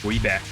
We back.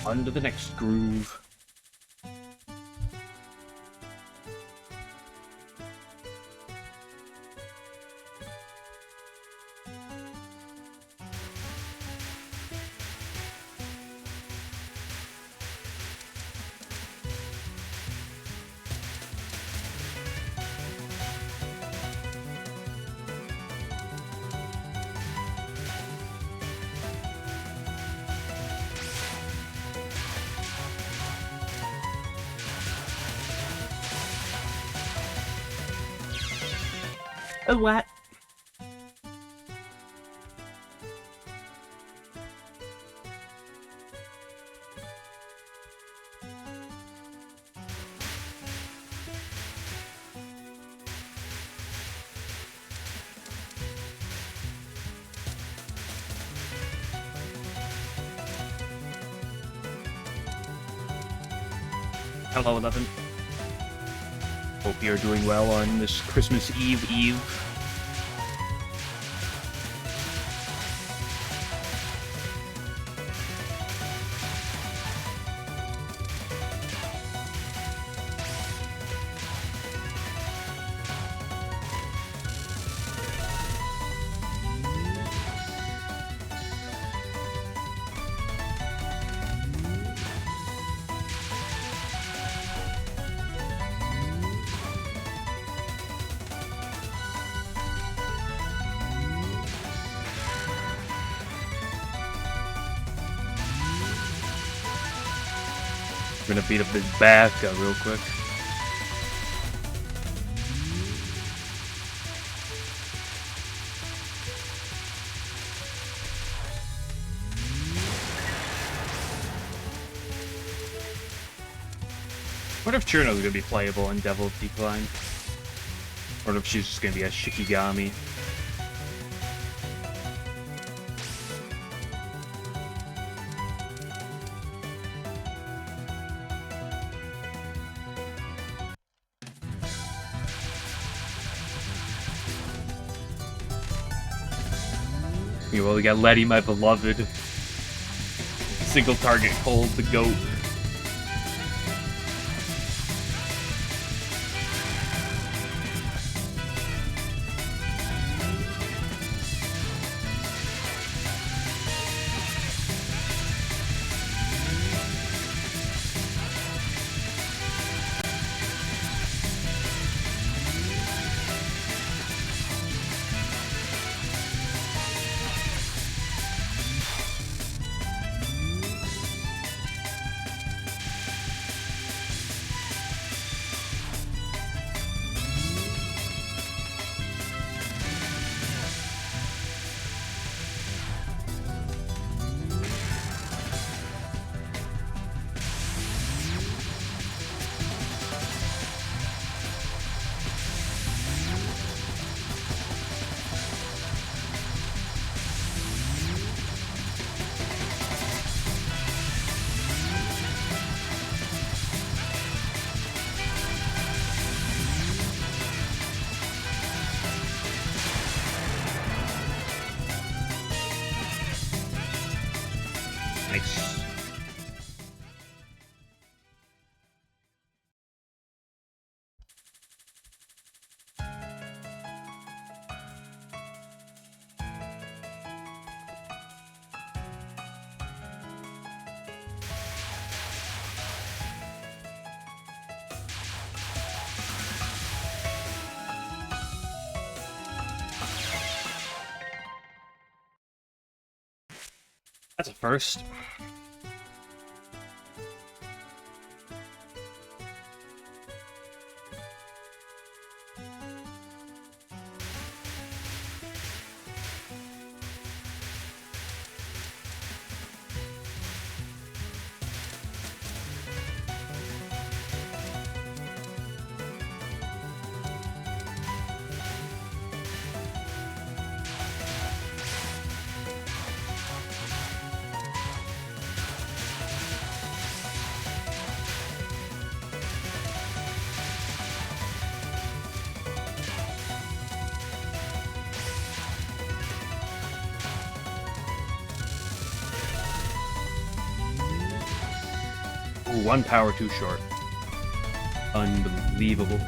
On to the next groove. A what? Hello, 11. Hope you're doing well on this Christmas Eve. gonna beat up his back real quick. I wonder if Churno's gonna be playable in Devil's Decline. Or if she's just gonna be a Shikigami. Well, we got Letty, my beloved. Single target cold, the goat. Nice. That's a first. Ooh, one power too short. Unbelievable.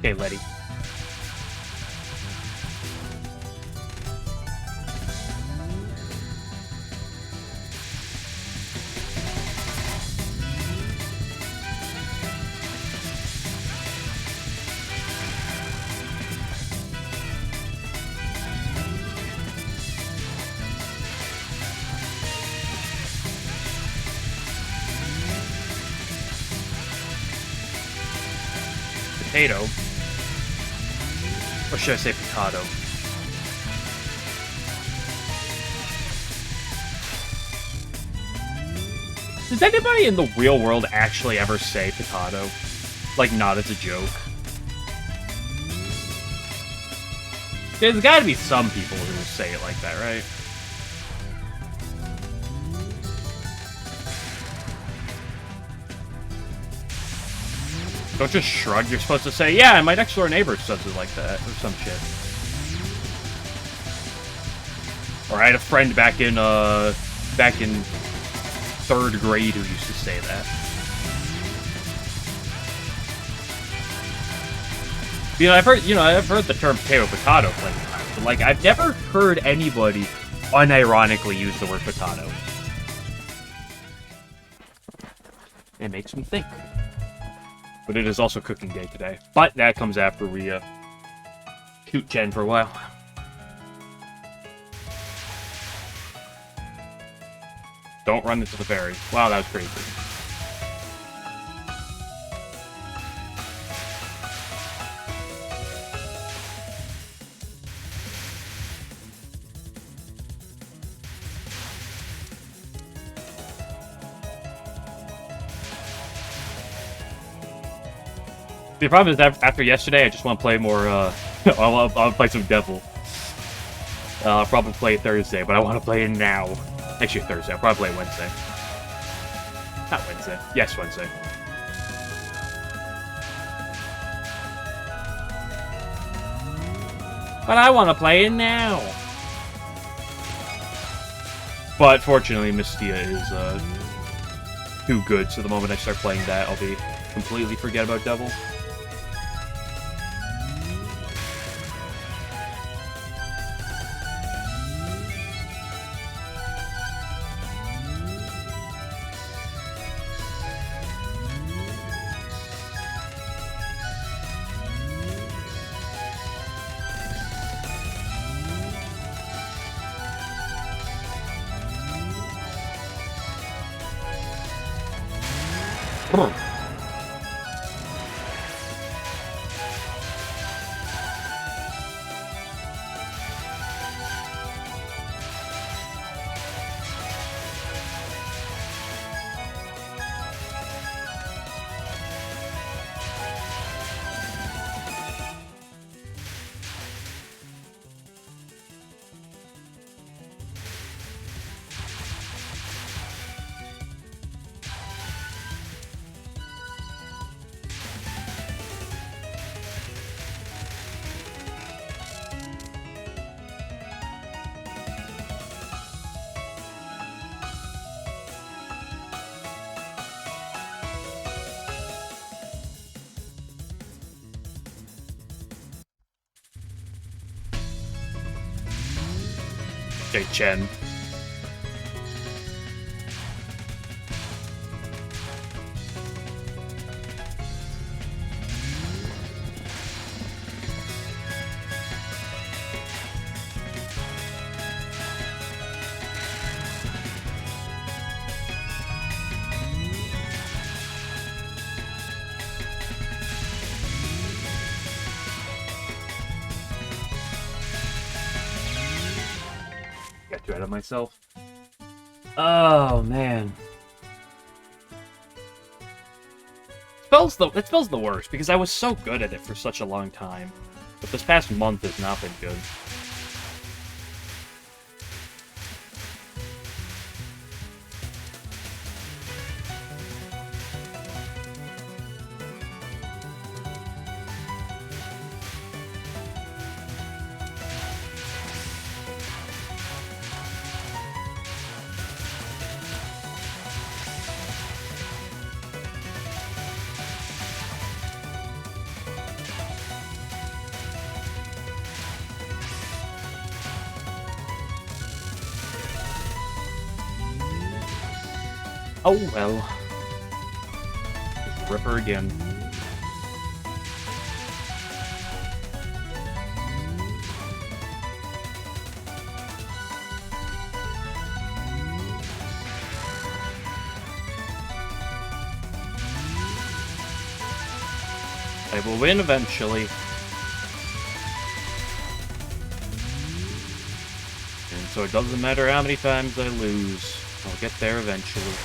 Okay, Letty. Potato. Or should I say potato? Does anybody in the real world actually ever say potato? Like, not as a joke? There's gotta be some people who say it like that, right? Don't just shrug, you're supposed to say, yeah, my next door neighbor says it like that, or some shit. Or I had a friend back in 3rd grade who used to say that. I've heard the term potato plenty of times, but, like, I've never heard anybody unironically use the word potato. It makes me think. But it is also cooking day today. But that comes after we, shoot Jen for a while. Don't run into the ferry. Wow, that was crazy. The problem is that after yesterday, I just want to play more, I'll play some Devil. I'll probably play Thursday, but I want to play it now. Actually, Thursday. I'll probably play Wednesday. Not Wednesday. Yes, Wednesday. But I want to play it now. But fortunately, Mystia is too good, so the moment I start playing that, I'll be completely forget about Devil. Okay, Chen. Got too ahead of myself. Oh man. It spells the worst because I was so good at it for such a long time. But this past month has not been good. Oh well. Just rip her again. I will win eventually. And so it doesn't matter how many times I lose. I'll get there eventually.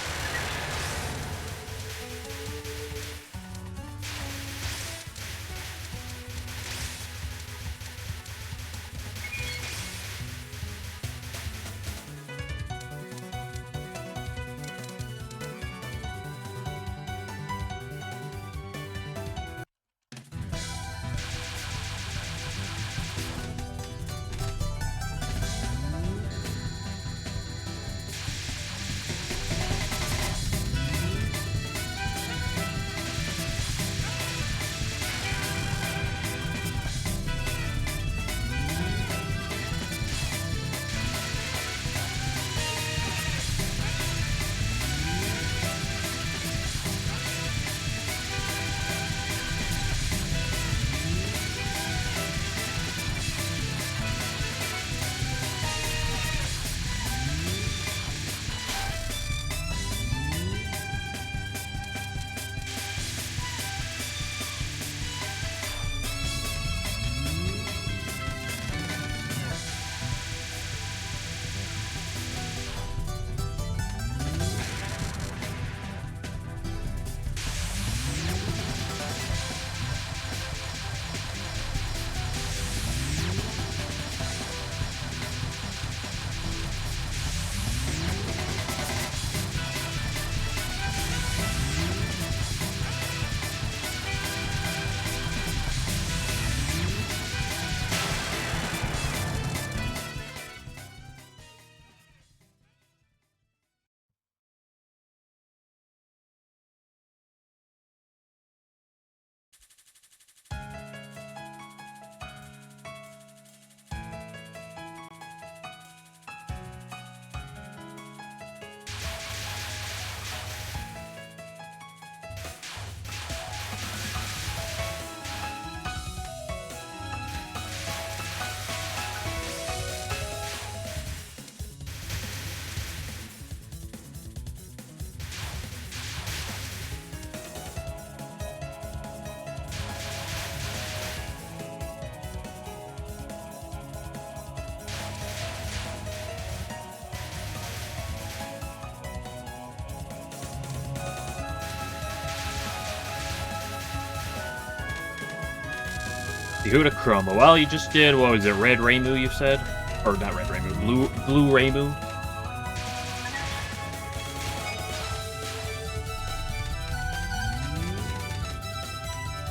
Touhou to Chroma. Well, you just did, what was it, Red Reimu, you said? Or not Red Reimu, Blue Reimu?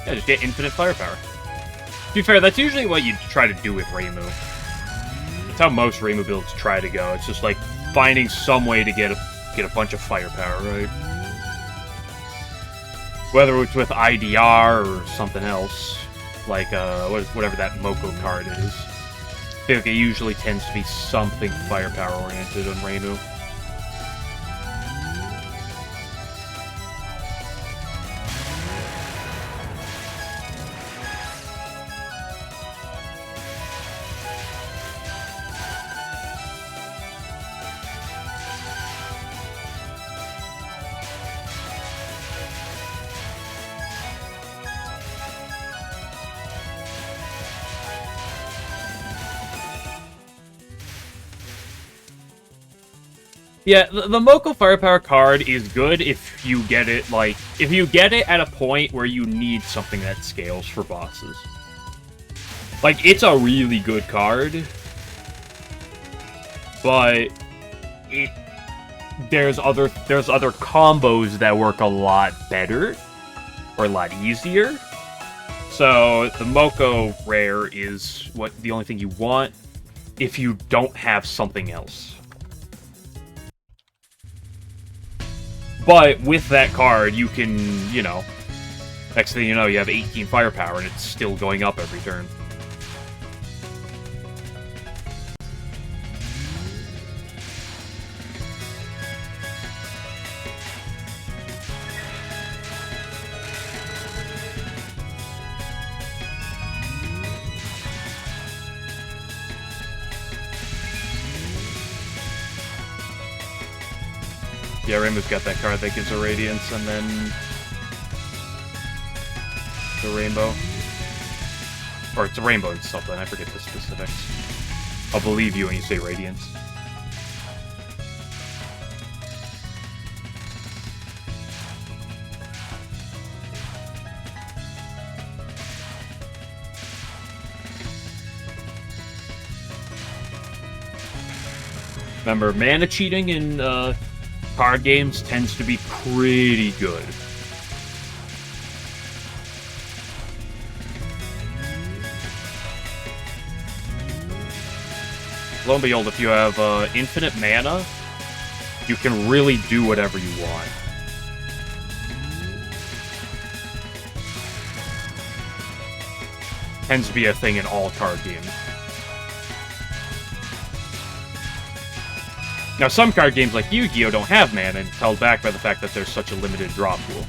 Yeah, just get infinite firepower. To be fair, that's usually what you try to do with Reimu. That's how most Reimu builds try to go. It's just like finding some way to get a bunch of firepower, right? Whether it's with IDR or something else, like whatever that Moko card is. I feel like it usually tends to be something firepower oriented on Reimu. Yeah, the Moko Firepower card is good if you get it, like, if you get it at a point where you need something that scales for bosses. Like, it's a really good card, but there's other combos that work a lot better, or a lot easier. So, the Moko rare is the only thing you want if you don't have something else. But with that card, you can, you know, next thing you know, you have 18 firepower, and it's still going up every turn. Yeah, Reimu's got that card that gives a Radiance, and then the Rainbow. Or it's a Rainbow and something, I forget the specifics. I'll believe you when you say Radiance. Remember, mana cheating in card games tends to be pretty good. Lo and behold, if you have infinite mana, you can really do whatever you want. Tends to be a thing in all card games. Now, some card games like Yu-Gi-Oh! Don't have mana, and it's held back by the fact that there's such a limited draw pool.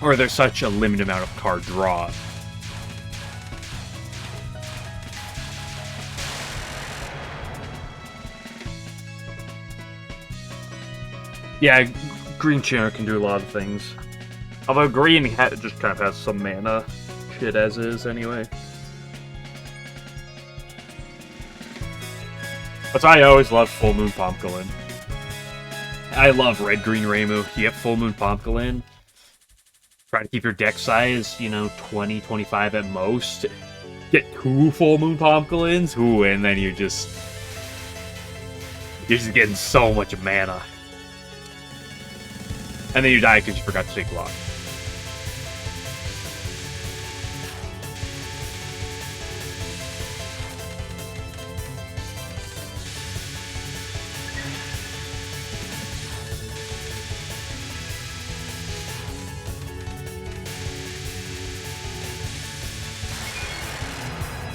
Or there's such a limited amount of card draw. Yeah, green Chinner can do a lot of things. Although green just kind of has some mana shit as is, anyway. But I always loved Full Moon Pumpkin. I love Red-Green Reimu. You get Full Moon Pumpkin. Try to keep your deck size, you know, 20, 25 at most. Get 2 Full Moon Pumpkins. Ooh, and then you're just getting so much mana. And then you die because you forgot to take block.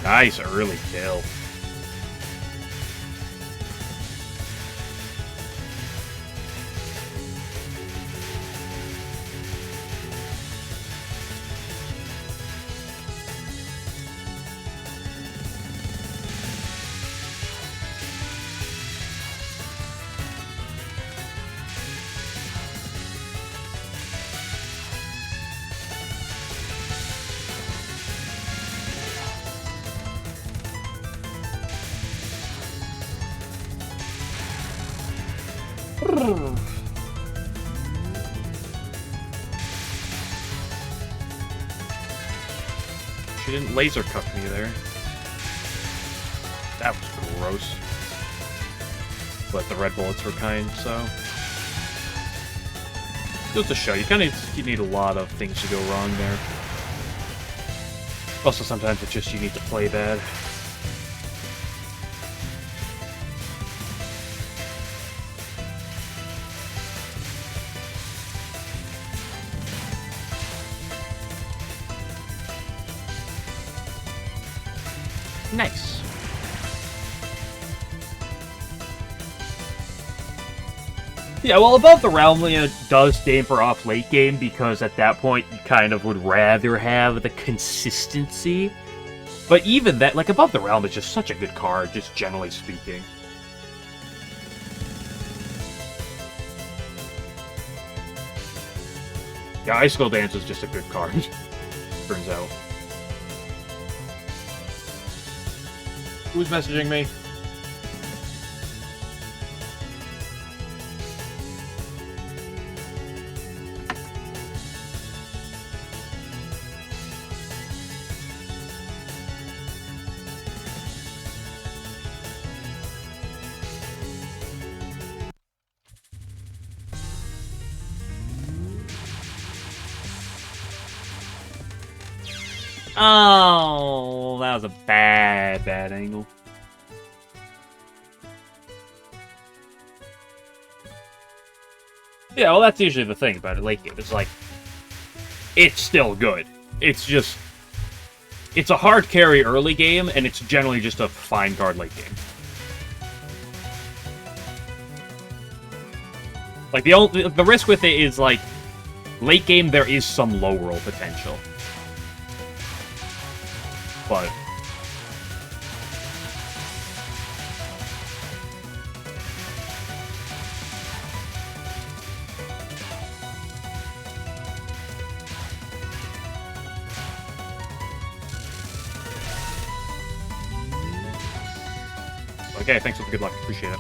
Nice early kill. She didn't laser cuff me there. That was gross. But the red bullets were kind, so... Just to show, you need a lot of things to go wrong there. Also, sometimes it's just you need to play bad. Nice. Yeah, well, Above the Realm does stand for off late game because at that point you kind of would rather have the consistency. But even that, like, Above the Realm is just such a good card, just generally speaking. Yeah, Icicle Dance is just a good card, turns out. Who's messaging me? Oh, that was a bad angle. Yeah, well, that's usually the thing about it late game. It's like, it's still good. It's just, it's a hard carry early game, and it's generally just a fine card late game. Like, the risk with it is, like, late game, there is some low roll potential. But... okay, thanks for the good luck. Appreciate it.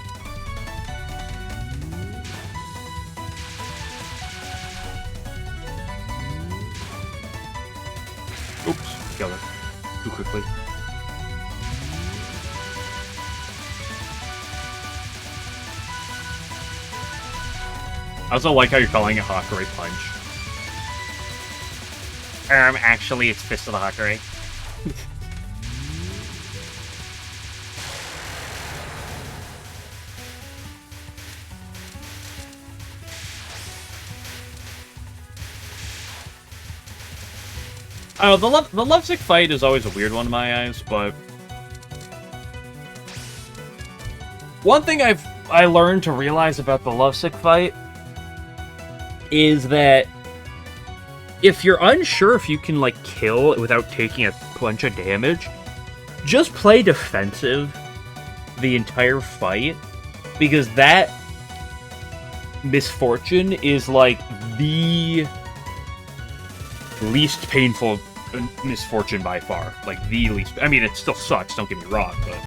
Oops, killed it. Too quickly. I also like how you're calling it Hakurei Punch. Actually, it's Fist of the Hakurei. I don't know, the lovesick fight is always a weird one in my eyes, but... One thing I learned to realize about the lovesick fight is that if you're unsure if you can, like, kill it without taking a bunch of damage, just play defensive the entire fight, because that misfortune is, like, the least painful misfortune by far. Like, the least... I mean, it still sucks, don't get me wrong, but...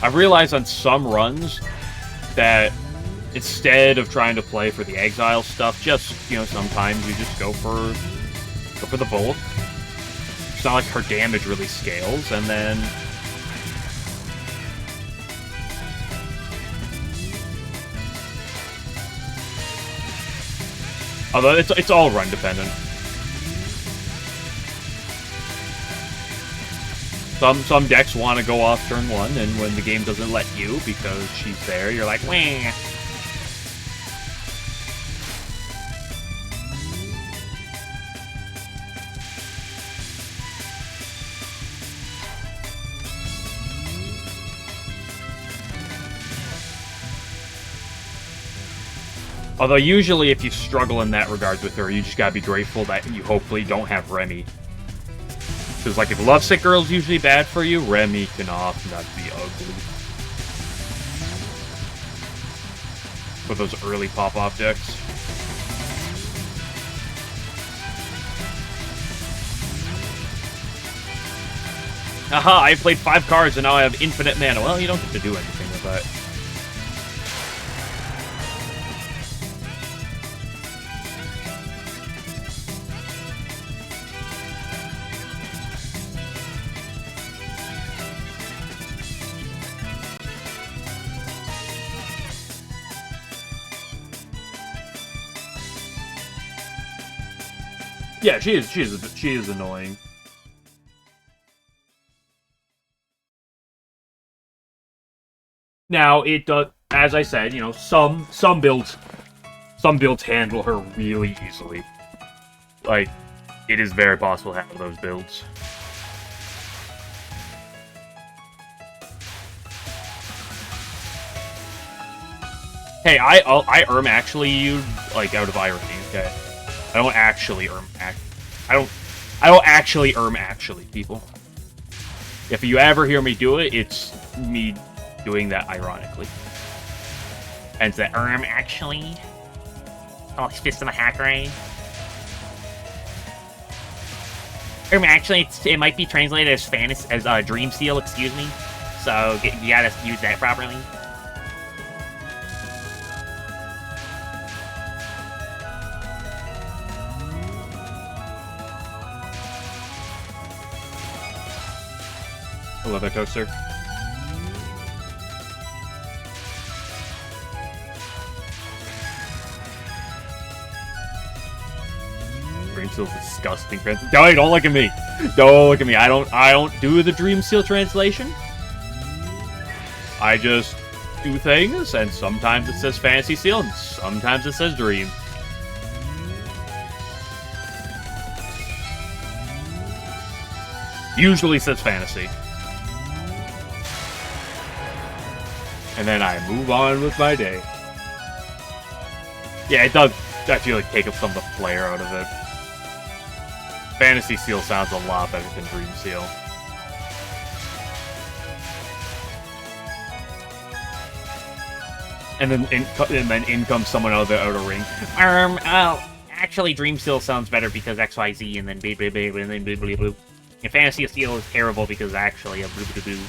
I've realized on some runs that instead of trying to play for the exile stuff, just, you know, sometimes you just go for the bulk. It's not like her damage really scales, and then... Although it's all run dependent. Some decks want to go off turn 1, and when the game doesn't let you because she's there, you're like, wah. Although usually if you struggle in that regard with her, you just gotta be grateful that you hopefully don't have Remy. Because, like, if Lovesick Girl's usually bad for you, Remy can often be ugly. For those early pop-off decks. Aha, I played 5 cards and now I have infinite mana. Well, you don't get to do anything with that. Yeah, she is annoying. Now it does, as I said, you know, some builds handle her really easily. Like, it is very possible to have those builds. Hey, I actually you like out of irony, okay? I don't actually I don't actually actually, people. If you ever hear me do it, it's me doing that ironically. And it's that actually. Oh, fist in a hack ray. Actually, it might be translated as fantasy, as dream seal, excuse me. So you gotta use that properly. I love that toaster. Dream Seal's disgusting. No, don't look at me. Don't look at me. I don't do the Dream Seal translation. I just do things, and sometimes it says Fantasy Seal, and sometimes it says Dream. Usually says Fantasy. And then I move on with my day. Yeah, it does actually like take up some of the flair out of it. Fantasy Seal sounds a lot better than Dream Seal. And then in comes someone out of the outer ring. Oh, actually Dream Seal sounds better because XYZ, and then blah blah blah, and then blah blah blah. And Fantasy Seal is terrible because actually a blah blah blah.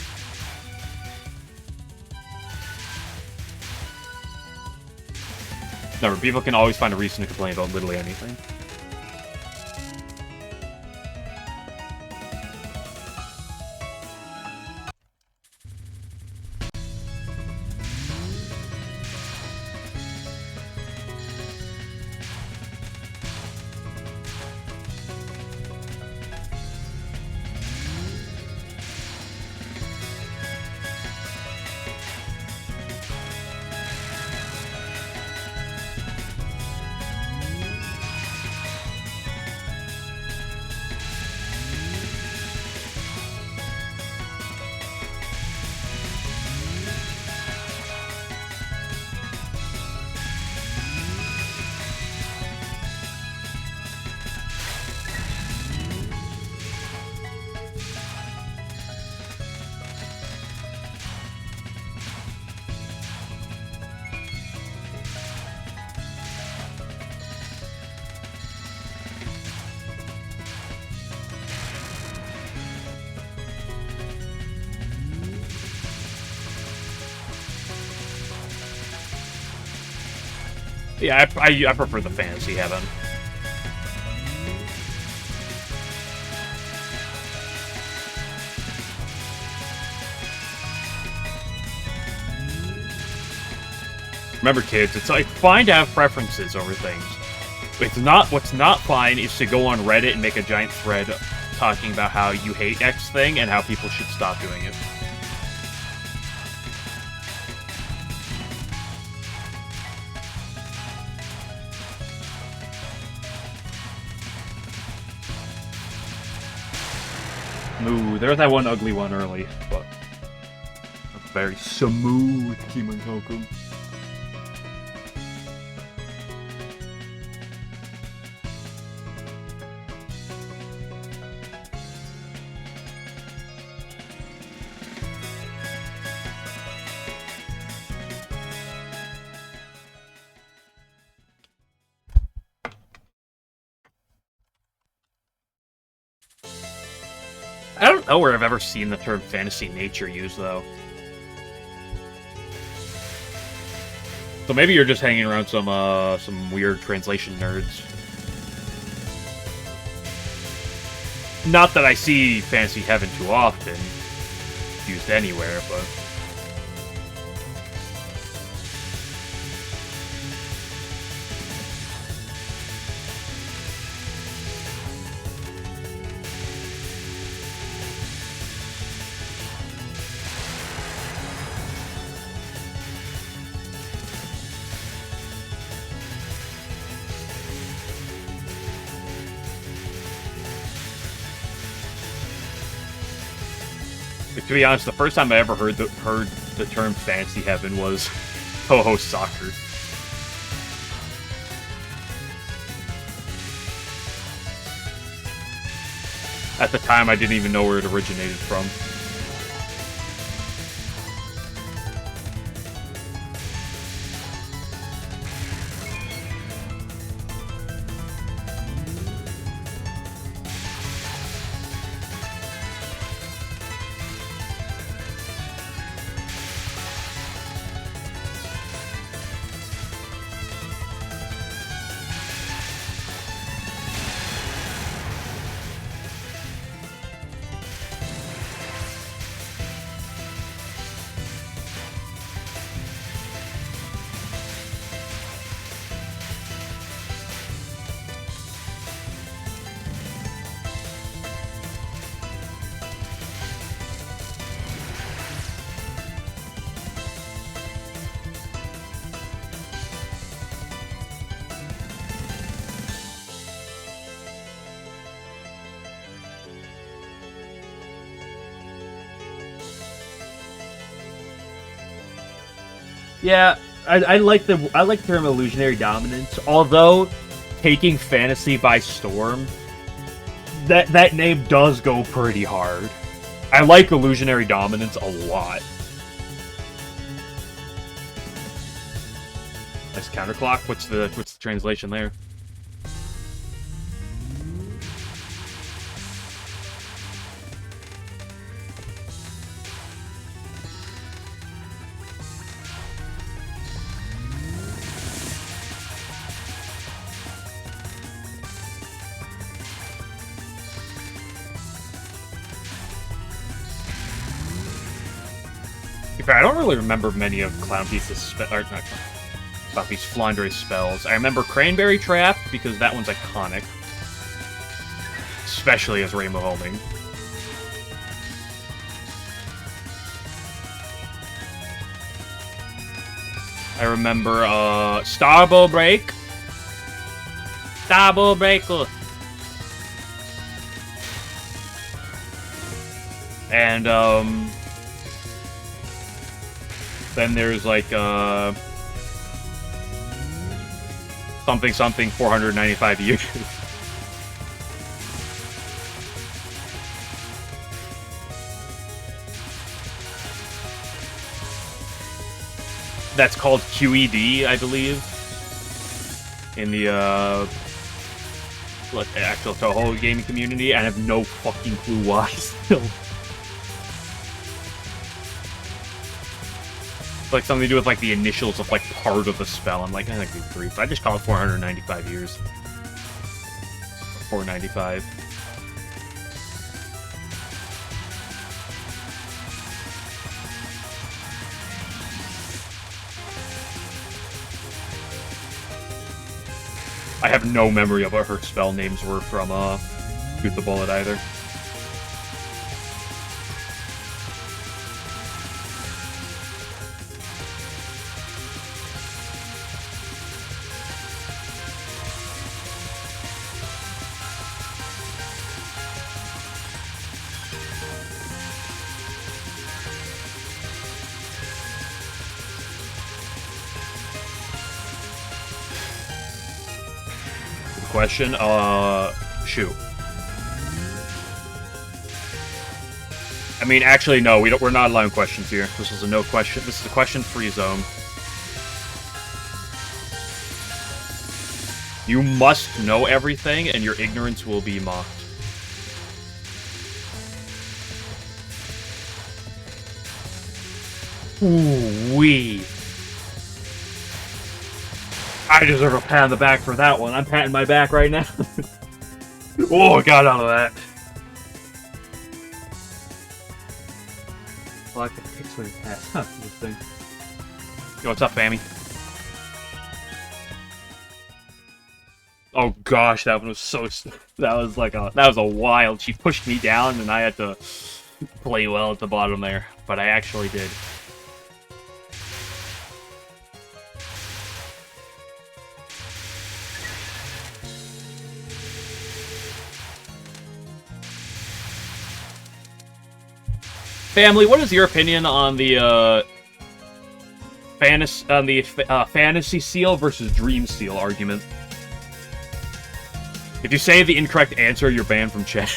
Remember, people can always find a reason to complain about literally anything. Yeah, I prefer the Fantasy Heaven. Remember, kids, it's like fine to have preferences over things. What's not fine is to go on Reddit and make a giant thread talking about how you hate X thing and how people should stop doing it. Ooh, there's that one ugly one early, but that's very smooth, Kimonkoku. I don't know where I've ever seen the term fantasy nature used, though. So maybe you're just hanging around some weird translation nerds. Not that I see Fantasy Heaven too often used anywhere, but... To be honest, the first time I ever heard the term fantasy heaven was Touhou soccer. At the time, I didn't even know where it originated from. Yeah, I like the term illusionary dominance. Although taking fantasy by storm, that name does go pretty hard. I like illusionary dominance a lot. Nice counterclock. What's the translation there? I don't really remember many of Clown Piece's Flandre's spells. I remember Cranberry Trap because that one's iconic, especially as Rainbow Homing. I remember Starbow Break. Starbow Breaker. And then there's like something 495 years. That's called QED, I believe, in the actual Touhou gaming community. I have no fucking clue why still. Like something to do with like the initials of like part of the spell. I'm like, I think it's 3, but I just call it 495 years. 495. I have no memory of what her spell names were from Shoot the Bullet either. Question, shoot. I mean, actually, no, we're not allowing questions here. This is a no question. This is a question-free zone. You must know everything, and your ignorance will be mocked. Ooh-wee. I deserve a pat on the back for that one. I'm patting my back right now. Oh, I got out of that. I like the pixelated pass. Huh, this thing. Yo, what's up, Fammy? Oh gosh, that one was so... That was like a... That was a wild... She pushed me down, and I had to play well at the bottom there. But I actually did. Family, what is your opinion on the fantasy seal versus dream seal argument? If you say the incorrect answer, you're banned from chat.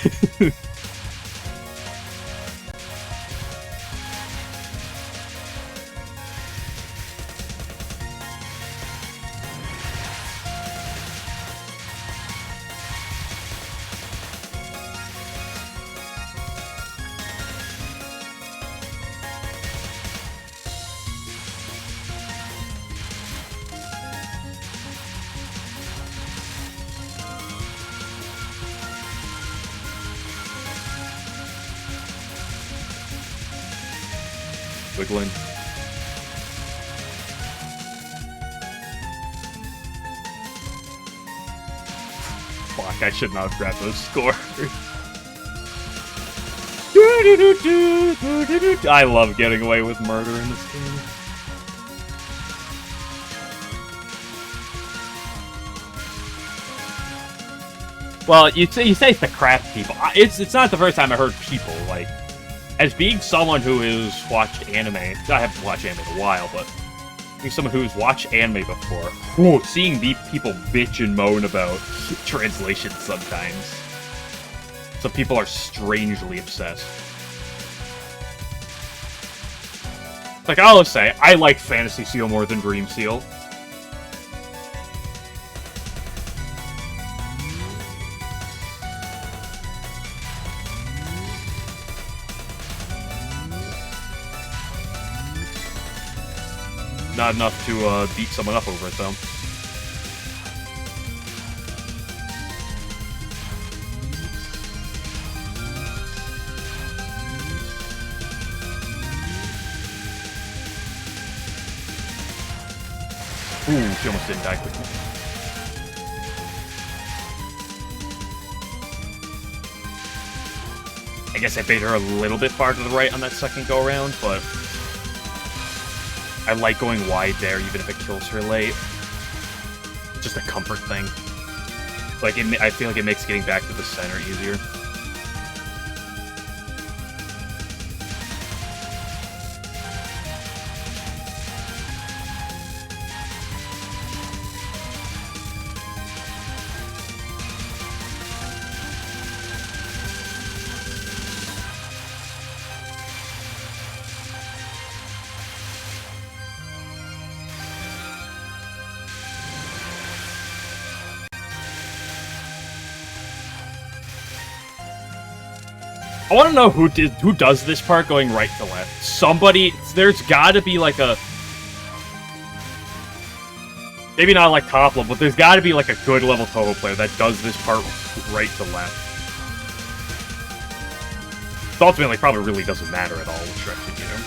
Wiggling. Fuck, I should not have grabbed those scores. I love getting away with murder in this game. Well, you say it's the craft people. It's not the first time I heard people, like, as being someone who has watched anime, I haven't watched anime in a while, but being someone who's watched anime before, seeing these people bitch and moan about translations sometimes. Some people are strangely obsessed. Like, I always say, I like Fantasy Seal more than Dream Seal. Not enough to beat someone up over it, though. Ooh, she almost didn't die quickly. I guess I bait her a little bit far to the right on that second go-around, but I like going wide there, even if it kills her late. It's just a comfort thing. Like, I feel like it makes getting back to the center easier. I want to know who does this part going right to left. Somebody, there's got to be like a, maybe not like top level, but there's got to be like a good level Touhou player that does this part right to left. So ultimately, probably really doesn't matter at all which direction, you know.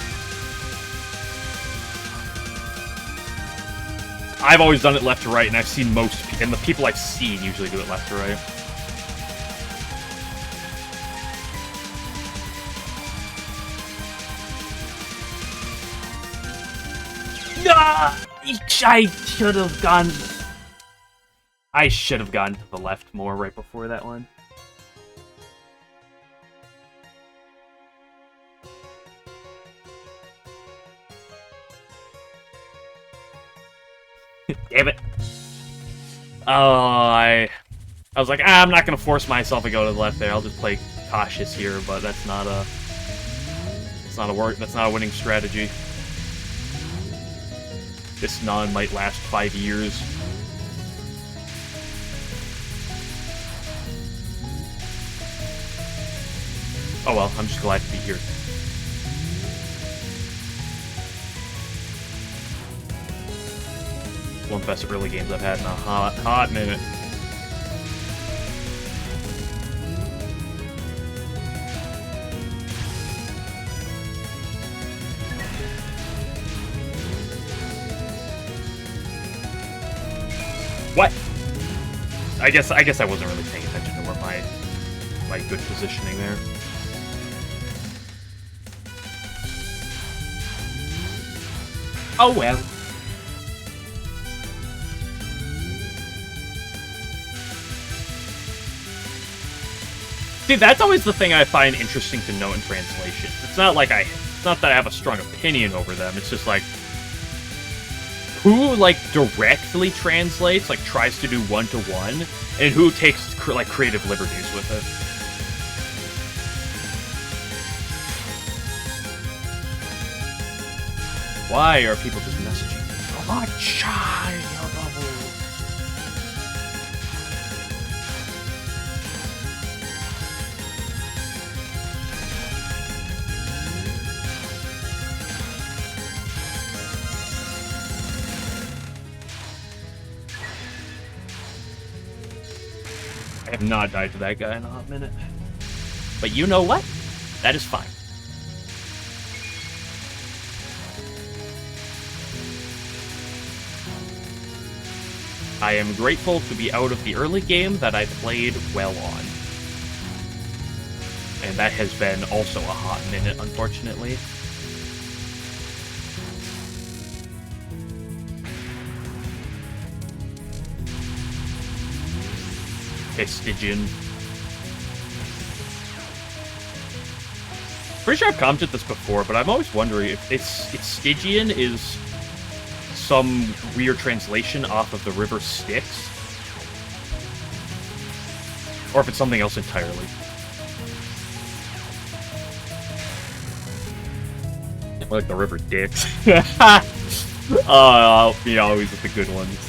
I've always done it left to right, and I've seen most, and the people I've seen usually do it left to right. I should have gone. I should have gone to the left more right before that one. Damn it! Oh, I was like, I'm not gonna force myself to go to the left there. I'll just play cautious here, but that's not a. That's not a winning strategy. This non might last 5 years. Oh well, I'm just glad to be here. One of the best early games I've had in a hot minute. What? I guess I wasn't really paying attention to what my good positioning there. Oh well. See, that's always the thing I find interesting to note in translation. It's not like it's not that I have a strong opinion over them. It's just like, who, like, directly translates, like, tries to do one-to-one, and who takes, like, creative liberties with it. Why are people just messaging me? Oh, my child, I have not died to that guy in a hot minute. But you know what? That is fine. I am grateful to be out of the early game that I played well on. And that has been also a hot minute, unfortunately. Stygian. Pretty sure I've commented this before, but I'm always wondering if Stygian is some weird translation off of the river Styx, or if it's something else entirely. Or like the river Dix. Oh, me always with the good ones.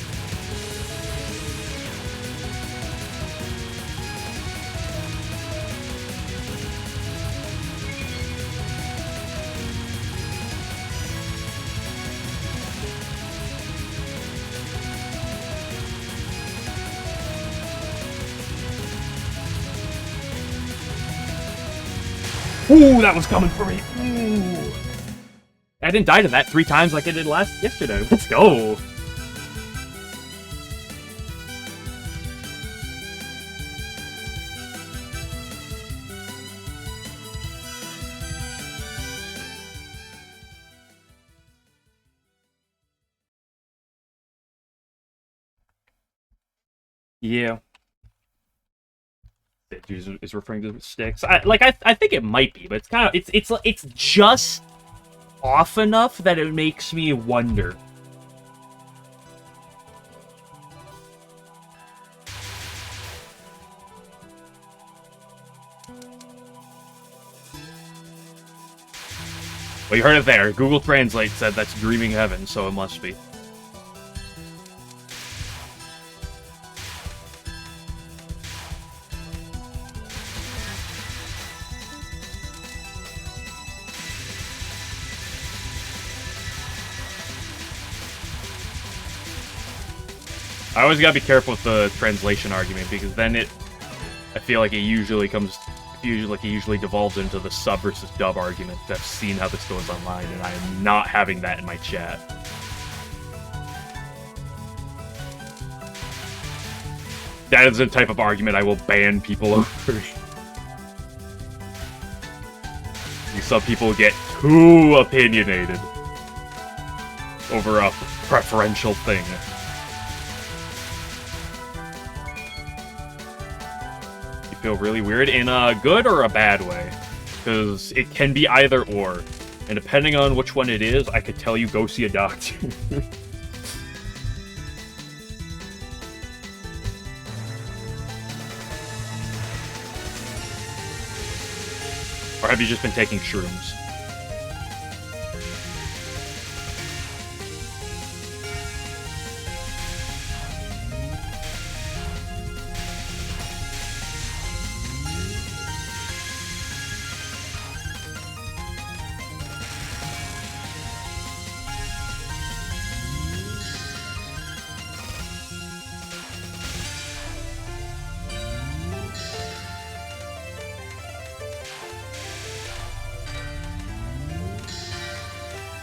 Ooh, that was coming for me. Ooh. I didn't die to that 3 times like I did yesterday. Let's go. Yeah. Is referring to Styx. I think it might be, but it's kind of it's just off enough that it makes me wonder. Well, you heard it there. Google Translate said that's Dreaming Heaven, so it must be. I always gotta be careful with the translation argument, because then I feel like it usually devolves into the sub versus dub argument. I've seen how this goes online, and I am not having that in my chat. That is the type of argument I will ban people over. Some people get too opinionated over a preferential thing. Feel really weird in a good or a bad way, because it can be either or, and depending on which one it is, I could tell you go see a doctor. Or have you just been taking shrooms?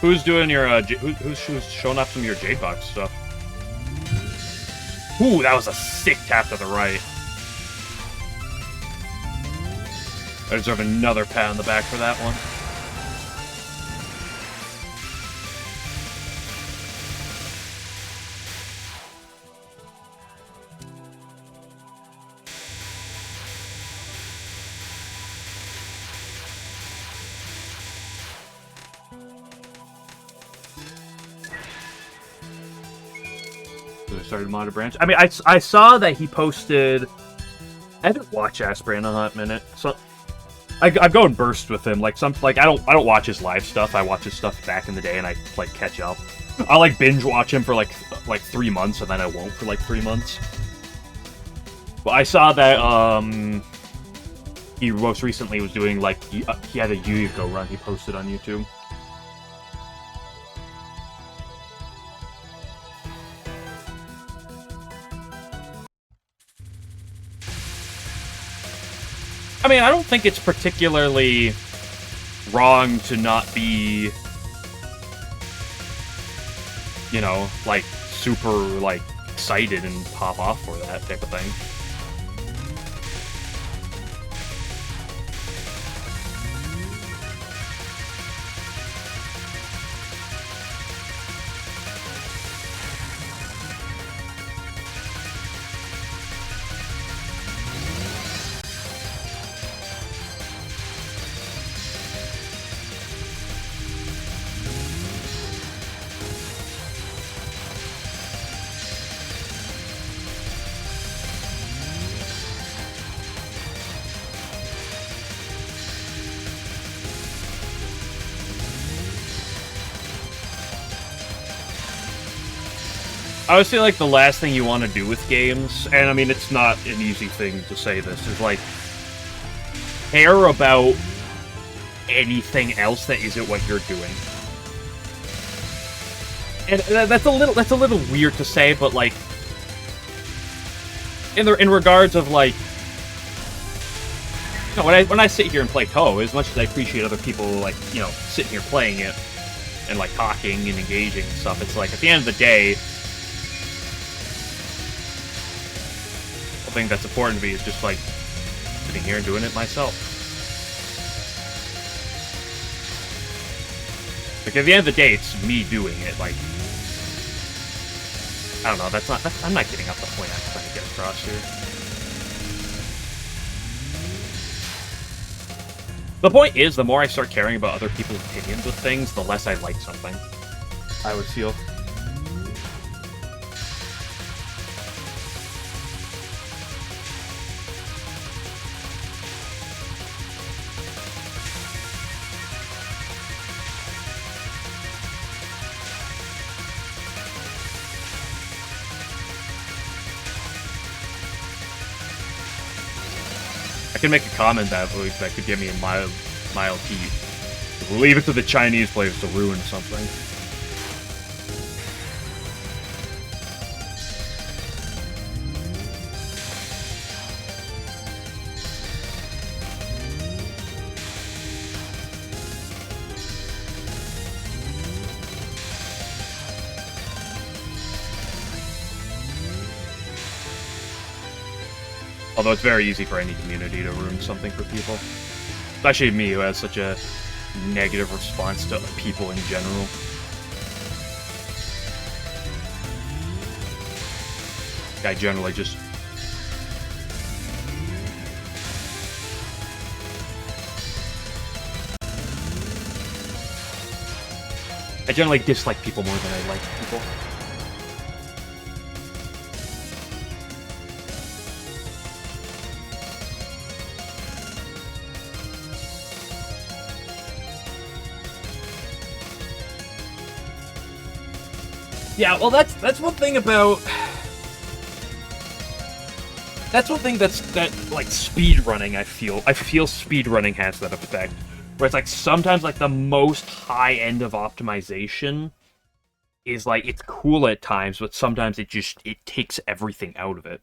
Who's doing your, who's showing off some of your J-Box stuff? Ooh, that was a sick tap to the right. I deserve another pat on the back for that one. started Modded Branch. I mean, I saw that he posted... I haven't watched Asper in a hot minute, so... I go in bursts with him. Like, I don't watch his live stuff. I watch his stuff back in the day, and I, like, catch up. I, like, binge watch him for, like 3 months, and then I won't for, like, 3 months. But I saw that, he most recently was doing, like, he had a Yu-Gi-Oh run he posted on YouTube. I mean, I don't think it's particularly wrong to not be, you know, like, super, like, excited and pop off for that type of thing. I would say, like, the last thing you want to do with games, and I mean, it's not an easy thing to say this, is, like, care about anything else that isn't what you're doing. And that's a little weird to say, but, like, in regards of, like, you know, when I sit here and play Touhou, as much as I appreciate other people, like, you know, sitting here playing it, and, like, talking and engaging and stuff, it's like, at the end of the day, the thing that's important to me is just, like, sitting here and doing it myself. Like, at the end of the day, it's me doing it, like... I don't know, I'm not getting up the point I'm trying to get across here. The point is, the more I start caring about other people's opinions of things, the less I like something. I would feel. I can make a comment that could get me a mild heat. Leave it to the Chinese players to ruin something. Although it's very easy for any community to ruin something for people. Especially me, who has such a negative response to people in general. I generally just... I generally dislike people more than I like people. Yeah, well, that's one thing about... That's one thing that, like, speedrunning, I feel. I feel speedrunning has that effect. Where it's, like, sometimes, like, the most high end of optimization is, like, it's cool at times, but sometimes it takes everything out of it.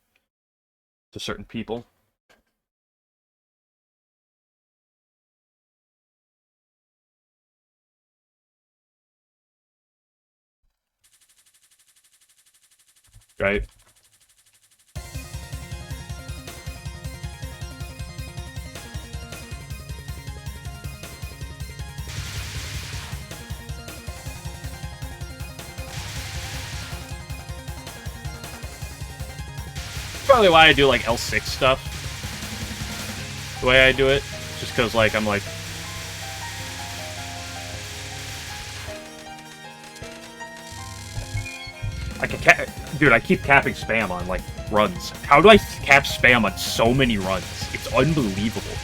To certain people. Right? Probably why I do, like, L6 stuff. The way I do it. Just because, like, I'm like... Dude, I keep capping spam on, like, runs. How do I cap spam on so many runs? It's unbelievable.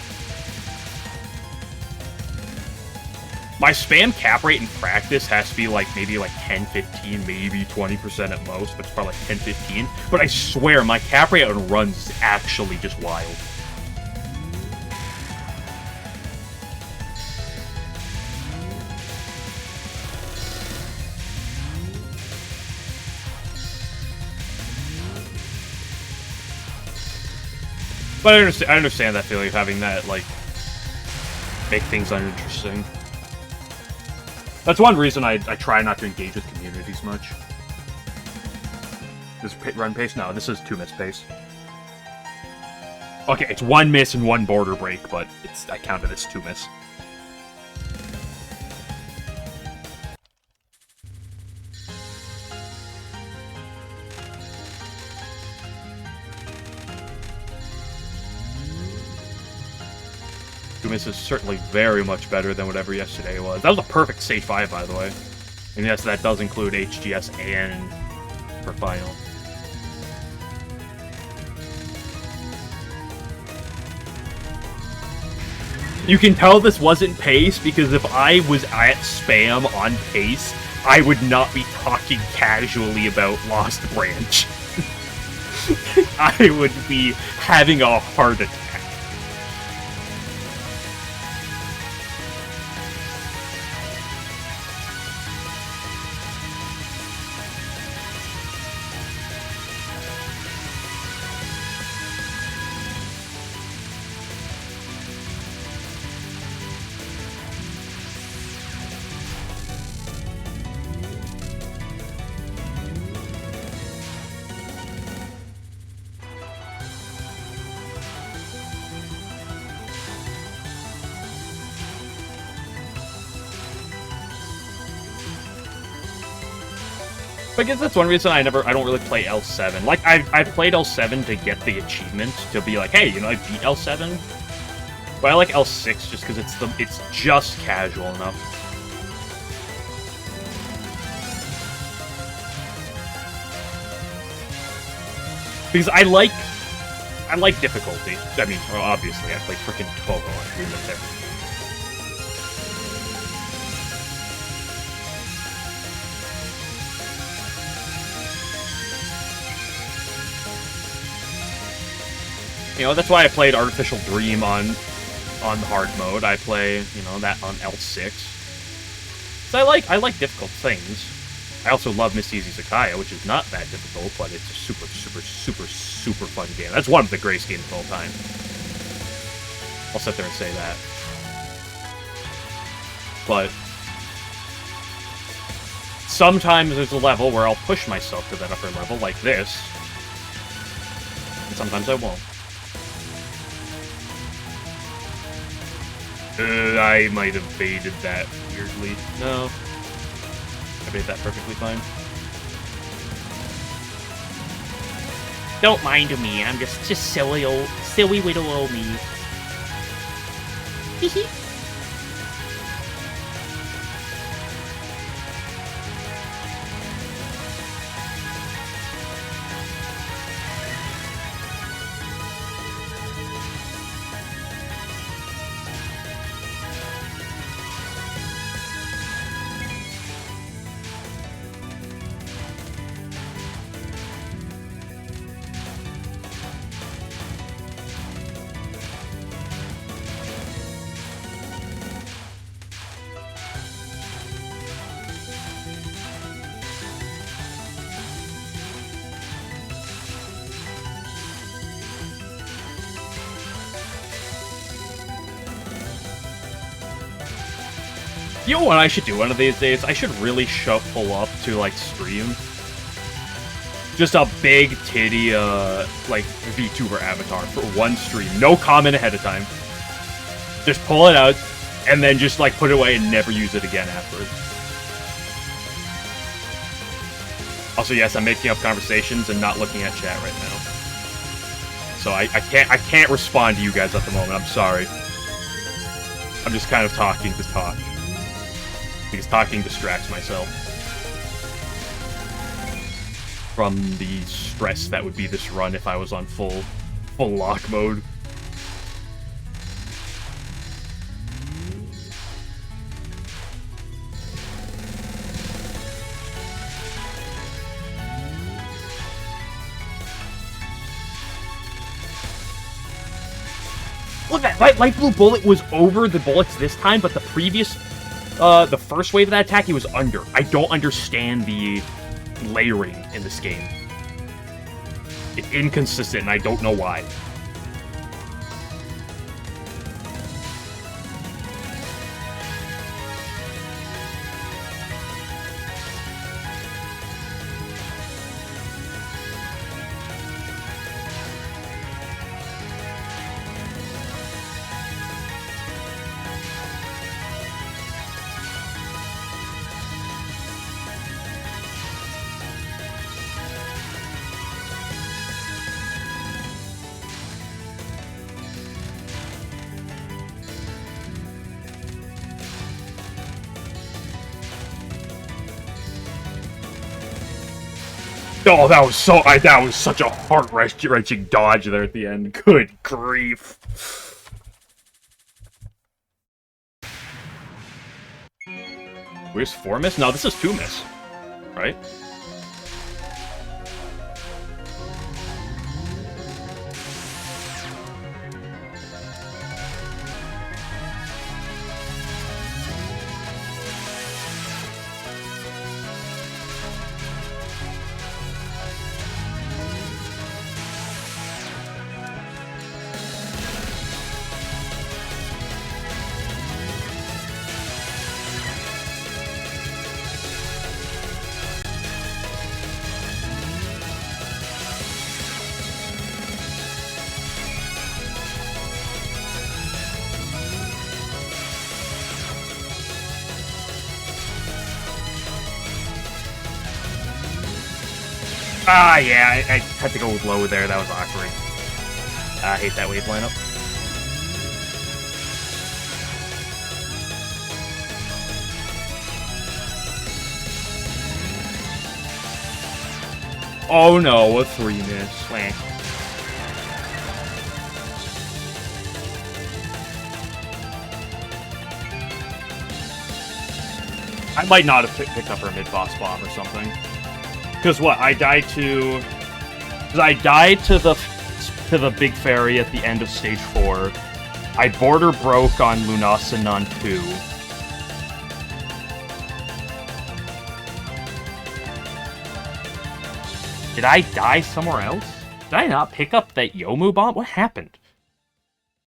My spam cap rate in practice has to be, like, maybe, like, 10, 15, maybe 20% at most, but it's probably, like, 10, 15. But I swear, my cap rate on runs is actually just wild. But I understand that feeling of having that, like, make things uninteresting. That's one reason I try not to engage with communities much. This run pace? No, this is 2 miss pace. Okay, it's 1 miss and 1 border break, but I count it as 2 miss. Miss is certainly very much better than whatever yesterday was. That was a perfect stage 5, by the way. And yes, that does include HGS and for final. You can tell this wasn't pace because if I was at spam on pace, I would not be talking casually about Lost Branch. I would be having a heart attack. I guess that's one reason I don't really play L7. Like, I played L7 to get the achievement, to be like, hey, you know, I beat L7. But I like L6 just because it's just casual enough. Because I like difficulty. I mean, well, obviously, I play freaking Touhou on Lunatic. You know, that's why I played Artificial Dream on hard mode. I play, you know, that on L6. So I like difficult things. I also love Miss Easy Sakaya, which is not that difficult, but it's a super, super, super, super fun game. That's one of the greatest games of all time. I'll sit there and say that. But sometimes there's a level where I'll push myself to that upper level, like this. And sometimes I won't. I might have baited that weirdly. No. I baited that perfectly fine. Don't mind me, I'm just silly little old me. Hehe. You know what I should do one of these days? I should really pull up to, like, stream. Just a big titty, like, VTuber avatar for one stream. No comment ahead of time. Just pull it out, and then just, like, put it away and never use it again afterwards. Also, yes, I'm making up conversations and not looking at chat right now. So I can't respond to you guys at the moment. I'm sorry. I'm just kind of talking to talk. Because talking distracts myself. from the stress that would be this run if I was on full lock mode. Look at that! Light blue bullet was over the bullets this time, but the previous, the first wave of that attack, he was under. I don't understand the layering in this game. It's inconsistent, and I don't know why. Oh, that was that was such a heart-wrenching dodge there at the end. Good grief. Where's 4 miss? No, this is 2 miss. Right? Ah, yeah, I had to go low there. That was awkward. I hate that wave lineup. Oh no, a 3 miss. Wank. I might not have picked up her mid-boss bomb or something. Because what? I died to... Because I died to the big fairy at the end of stage 4. I border broke on Lunasa Nun 2. Did I die somewhere else? Did I not pick up that Yomu bomb? What happened?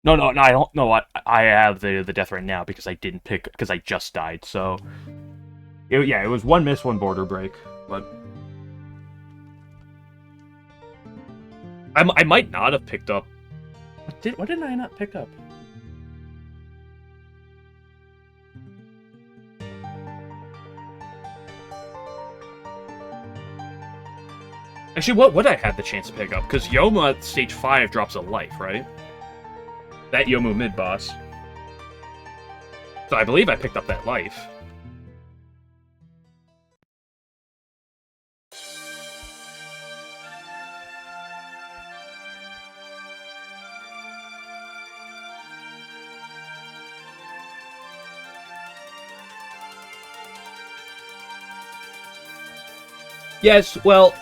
No, I don't know. I have the death right now because I didn't pick... Because I just died, so... yeah, it was 1 miss, 1 border break, but... I might not have picked up... What did I not pick up? Actually, what would I have the chance to pick up? Because Yomu at stage 5 drops a life, right? That Yomu mid-boss. So I believe I picked up that life. Yes, well,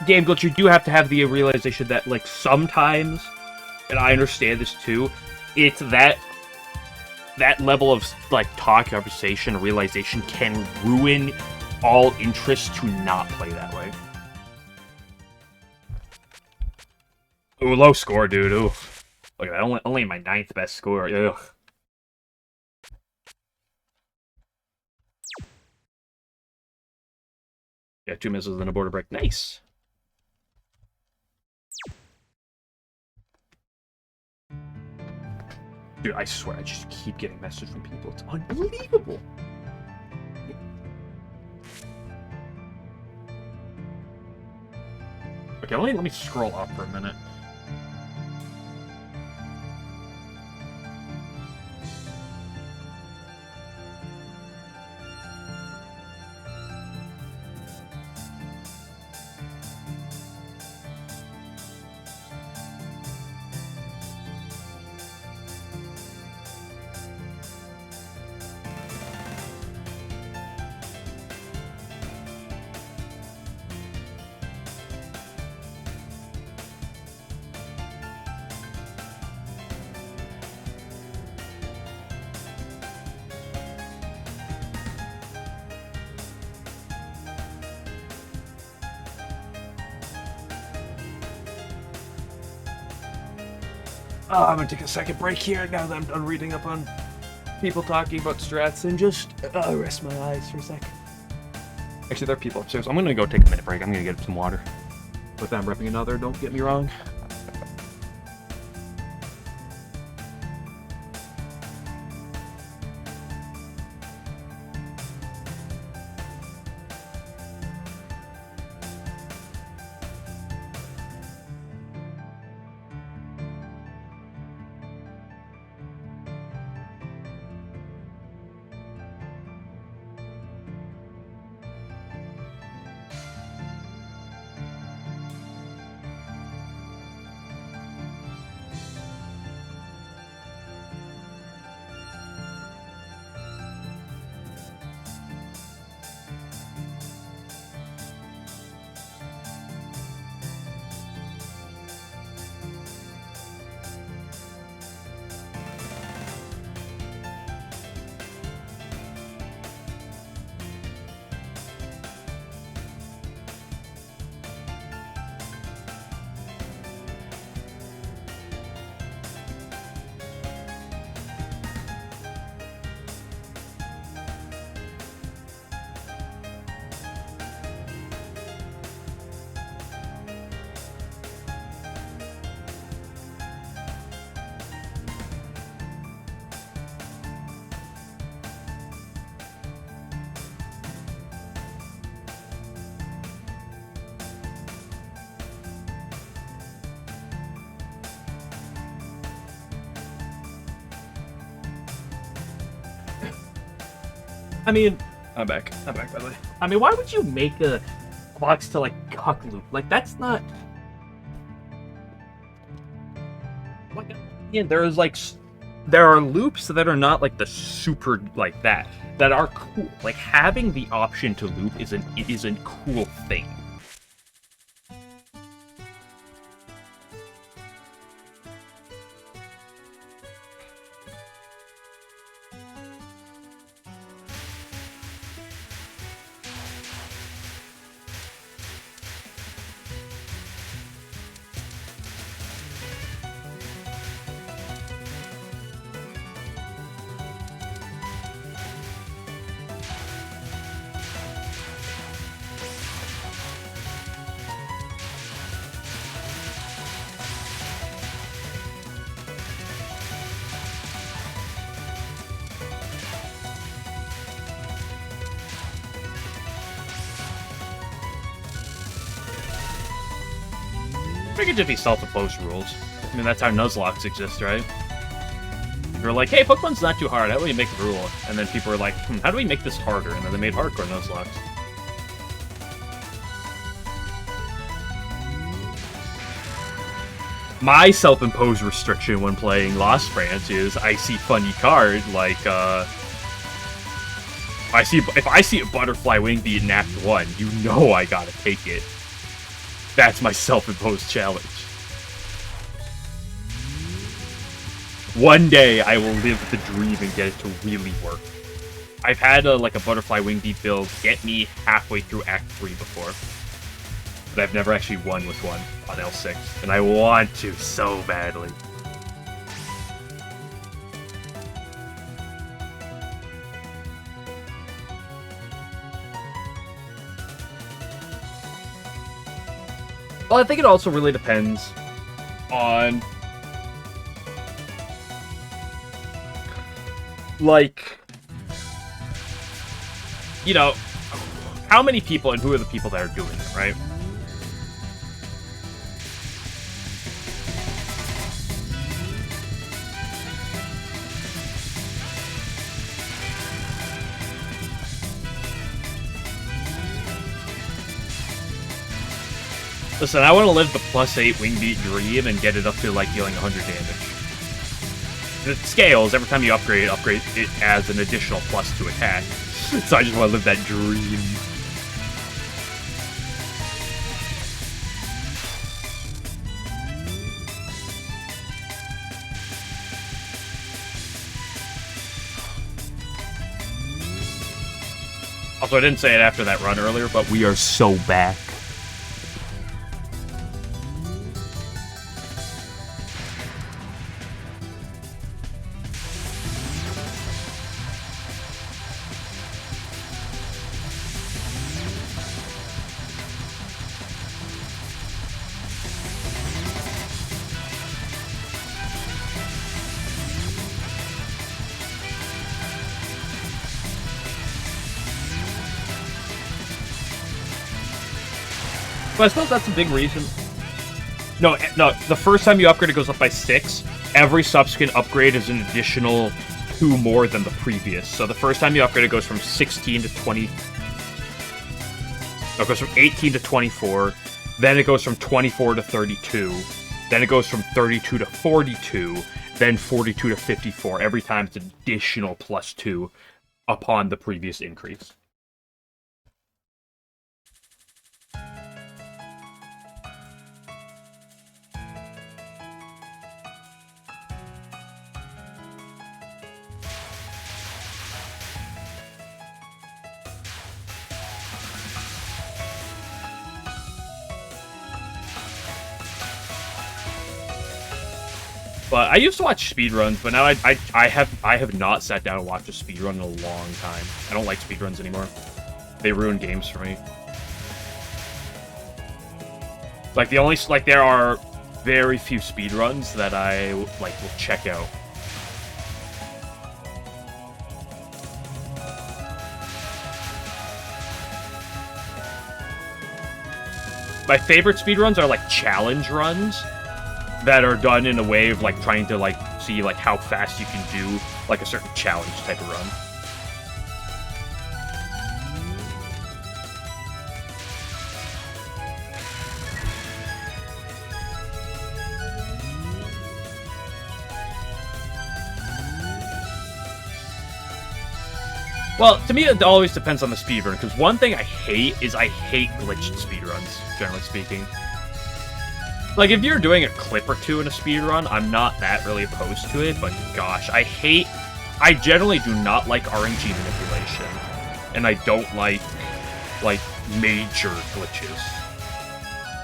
Game Glitch, you do have to have the realization that, like, sometimes, and I understand this too, it's that level of, like, talk, conversation, realization can ruin all interest to not play that way. Ooh, low score, dude, ooh. Look at that, only my 9th best score, ugh. Yeah, 2 misses and a border break. Nice. Dude, I swear, I just keep getting messages from people. It's unbelievable. Okay, let me scroll up for a minute. I'm gonna take a second break here now that I'm done reading up on people talking about strats and just rest my eyes for a second. Actually, there are people upstairs. I'm gonna go take a minute break. I'm gonna get some water. But I'm repping another, don't get me wrong. I mean, I'm back. I'm back, by the way. I mean, why would you make a box to like cuck loop? Like that's not. Like, yeah, there are loops that are not like the super like that are cool. Like having the option to loop is a cool thing. It could just be self-imposed rules. I mean, that's how Nuzlocke exist, right? You're like, hey, Pokemon's not too hard, how do we make a rule? And then people are like, how do we make this harder? And then they made hardcore Nuzlocks. My self-imposed restriction when playing Lost Branch is I see funny card, like, if I see a Butterfly Wing Beat in Act 1, you know I gotta take it. That's my self-imposed challenge. One day, I will live the dream and get it to really work. I've had a Butterfly Wing Beat build get me halfway through Act 3 before. But I've never actually won with one on L6, and I want to so badly. Well, I think it also really depends on, like, you know, how many people and who are the people that are doing it, right? Listen, I want to live the +8 Wing Beat dream and get it up to, like, dealing 100 damage. It scales. Every time you upgrade it adds an additional plus to attack. So I just want to live that dream. Also, I didn't say it after that run earlier, but we are so back. But I suppose that's a big reason. No, the first time you upgrade, it goes up by 6. Every subsequent upgrade is an additional 2 more than the previous. So the first time you upgrade, it goes from 16 to 20. No, it goes from 18 to 24. Then it goes from 24 to 32. Then it goes from 32 to 42. Then 42 to 54. Every time it's an additional +2 upon the previous increase. But I used to watch speedruns, but now I have not sat down and watched a speedrun in a long time. I don't like speedruns anymore. They ruin games for me. Like there are very few speedruns that I will check out. My favorite speedruns are like challenge runs that are done in a way of trying to see how fast you can do a certain challenge type of run. Well, to me, it always depends on the speedrun, because one thing I hate glitched speedruns, generally speaking. Like, if you're doing a clip or two in a speedrun, I'm not that really opposed to it, but gosh, I generally do not like RNG manipulation, and I don't like major glitches.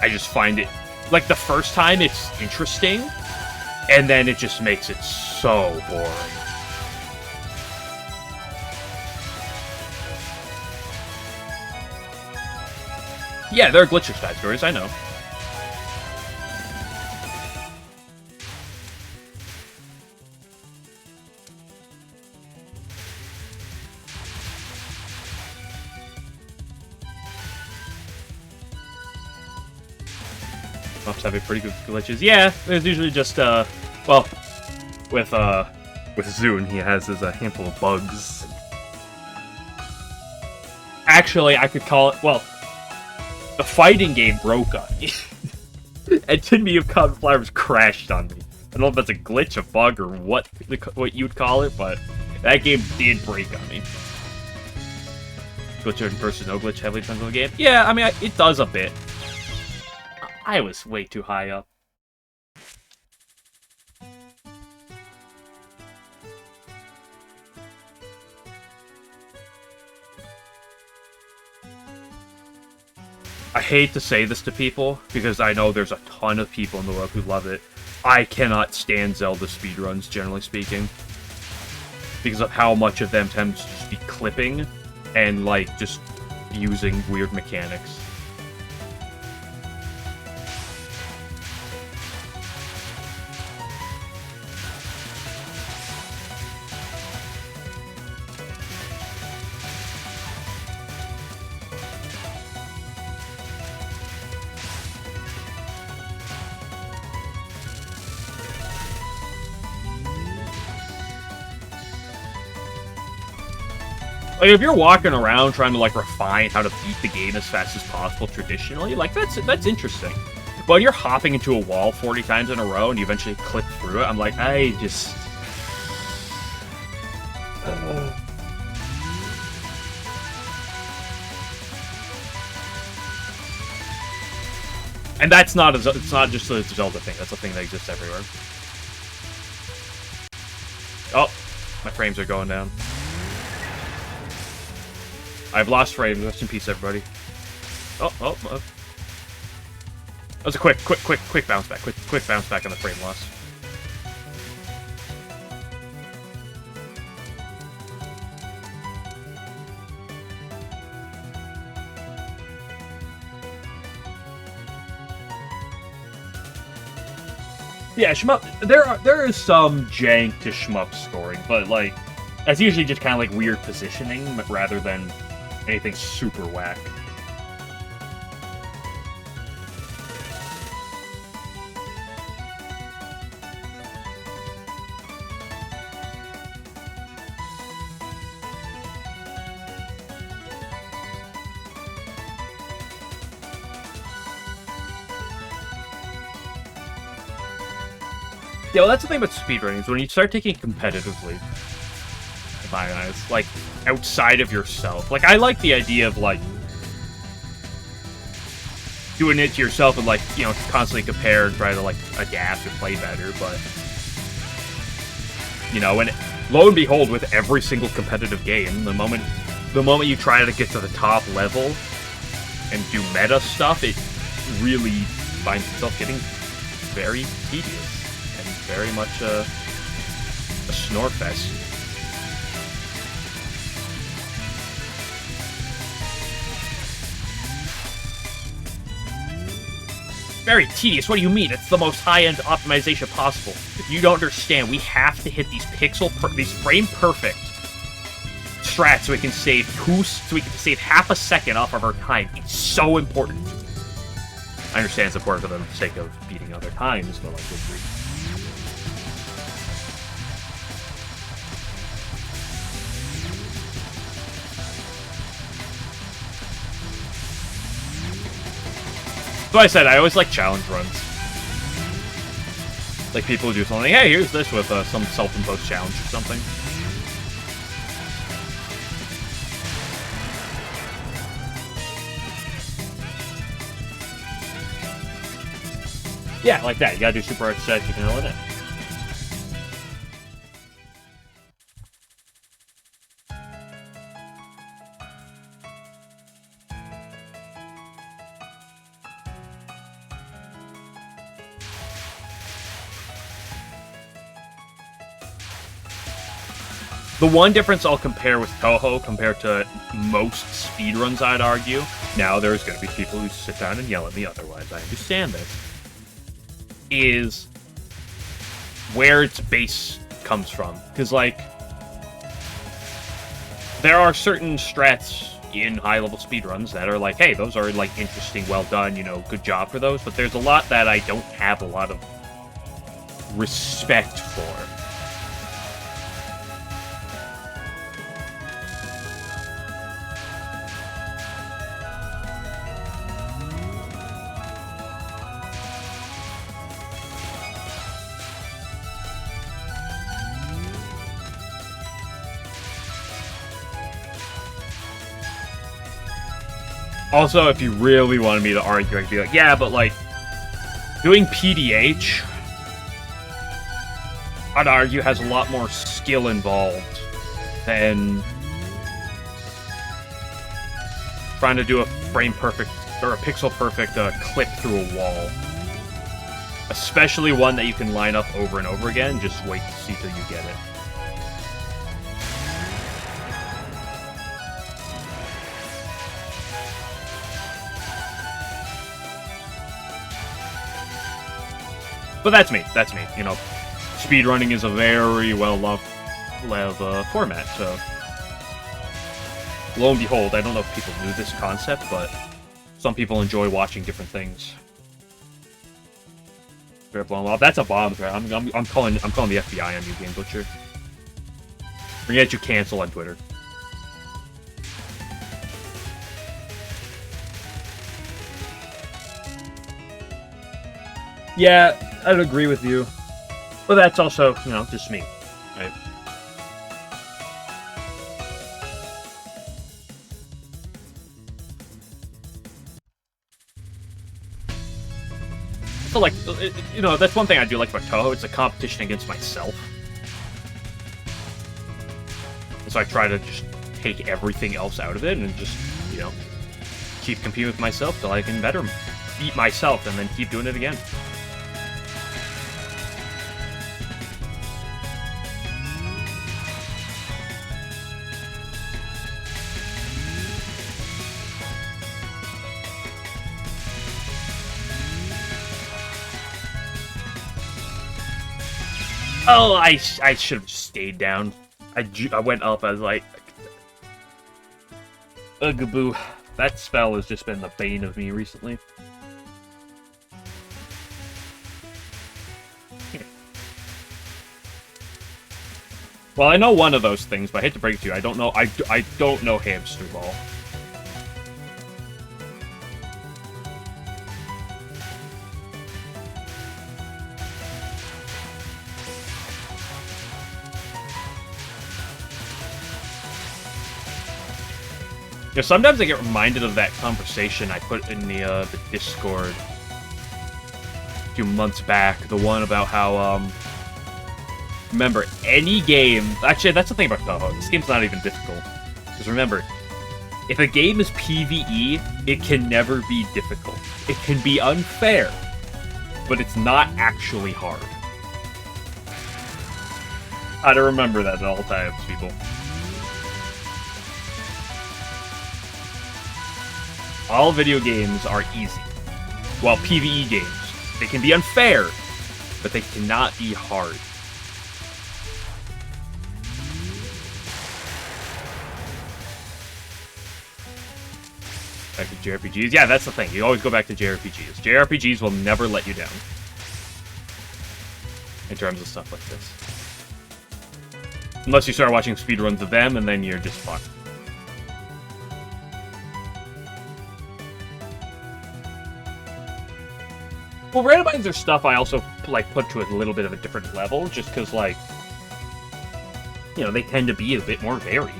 I just find it, the first time it's interesting, and then it just makes it so boring. Yeah, there are glitcher side stories, I know. Must have pretty good glitches. Yeah, there's usually just well, with Zune, he has his handful of bugs. Actually, I could call it, well, the fighting game broke on me. And Tinby of Common Flowers crashed on me. I don't know if that's a glitch, a bug, or what you'd call it, but that game did break on me. Glitch versus no glitch heavily depends on the game. Yeah, I mean, it does a bit. I was way too high up. I hate to say this to people, because I know there's a ton of people in the world who love it. I cannot stand Zelda speedruns, generally speaking. Because of how much of them tend to just be clipping, and, just using weird mechanics. If you're walking around trying to refine how to beat the game as fast as possible traditionally, that's interesting. But you're hopping into a wall 40 times in a row and you eventually clip through it, I'm like, I just... And that's not it's not just a Zelda thing, that's a thing that exists everywhere. Oh, my frames are going down. I've lost frames. Rest in peace, everybody. Oh. That was a quick bounce back. Quick bounce back on the frame loss. Yeah, shmup. There is some jank to shmup scoring, but that's usually just kind of weird positioning rather than anything super whack. Yeah, well, that's the thing about speedrunning, is when you start taking it competitively, in my eyes, like, outside of yourself. Like, I like the idea of, like, doing it to yourself and, like, you know, constantly compare and try to, like, adapt or play better, but, you know, and lo and behold, with every single competitive game, the moment you try to get to the top level and do meta stuff, it really finds itself getting very tedious and very much a snore fest. Very tedious. What do you mean? It's the most high-end optimization possible. You don't understand. We have to hit these these frame-perfect strats so we can save half a second off of our time. It's so important. I understand it's important for the sake of beating other times, but like, good grief. So I said, I always like challenge runs. Like people who do something, hey, here's this with some self-imposed challenge or something. Yeah, like that. You gotta do super hard sets, you can LNN. The one difference I'll compare with Touhou compared to most speedruns, I'd argue, now there's going to be people who sit down and yell at me otherwise, I understand this, is where its base comes from. Because, like, there are certain strats in high-level speedruns that are like, hey, those are, like, interesting, well done, you know, good job for those, but there's a lot that I don't have a lot of respect for. Also, if you really wanted me to argue, I'd be like, yeah, but, like, doing PDH, I'd argue, has a lot more skill involved than trying to do a frame-perfect, or a pixel-perfect clip through a wall. Especially one that you can line up over and over again, just wait to see till you get it. But that's me, you know. Speedrunning is a very well-loved format, so... Lo and behold, I don't know if people knew this concept, but some people enjoy watching different things. That's a bomb threat. I'm calling the FBI on you, Game Butcher. We're gonna get you canceled on Twitter. Yeah, I'd agree with you. But that's also, you know, just me, right? So, like, you know, that's one thing I do like about Touhou. It's a competition against myself. And so I try to just take everything else out of it and just, you know, keep competing with myself till I can beat myself and then keep doing it again. Oh, I should have stayed down. I went up, I was like... Ugaboo. That spell has just been the bane of me recently. Well, I know one of those things, but I hate to break it to you, I don't know. I don't know Hamster Ball. know, sometimes I get reminded of that conversation I put in the Discord a few months back. The one about how, remember, any game... Actually, that's the thing about Touhou. This game's not even difficult. Because remember, if a game is PvE, it can never be difficult. It can be unfair, but it's not actually hard. Try to remember that at all times, people. All video games are easy, while PvE games, they can be unfair, but they cannot be hard. Back to JRPGs? Yeah, that's the thing. You always go back to JRPGs. JRPGs will never let you down. In terms of stuff like this. Unless you start watching speedruns of them, and then you're just fucked. Well, randomizer stuff I also, like, put to a little bit of a different level, just because, like, you know, they tend to be a bit more varied.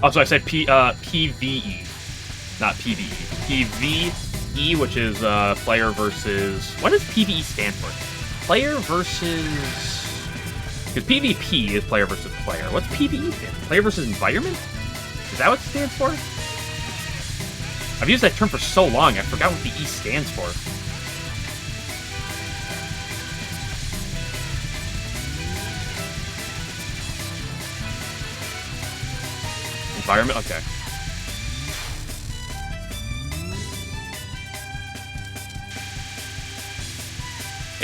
Also, I said PvE, not PvE. PvE, which is player versus... What does PvE stand for? Player versus... Because PvP is player versus player. What's PvE stand for? Player versus environment? Is that what it stands for? I've used that term for so long, I forgot what the E stands for. Environment? Okay.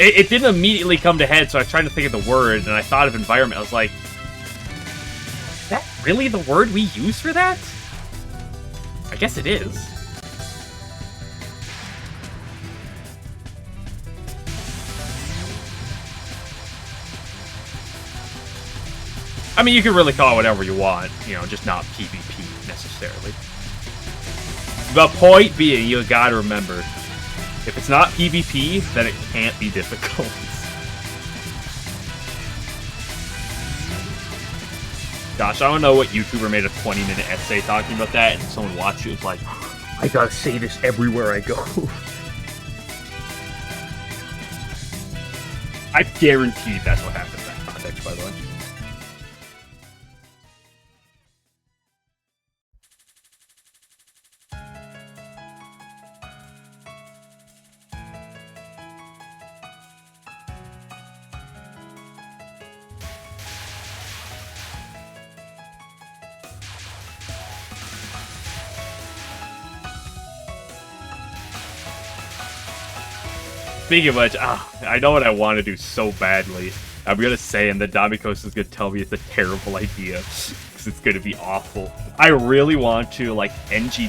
It didn't immediately come to head, so I was trying to think of the word, and I thought of environment. I was like, is that really the word we use for that? I guess it is. I mean, you can really call it whatever you want, you know, just not PvP, necessarily. The point being, you gotta remember, if it's not PvP, then it can't be difficult. Gosh, I don't know what YouTuber made a 20-minute essay talking about that, and someone watched it, was like, I gotta say this everywhere I go. I guarantee that's what happened in that context, by the way. Speaking of which, I know what I want to do so badly. I'm gonna say, and then Damikos is gonna tell me it's a terrible idea, because it's gonna be awful. I really want to, like, NG+,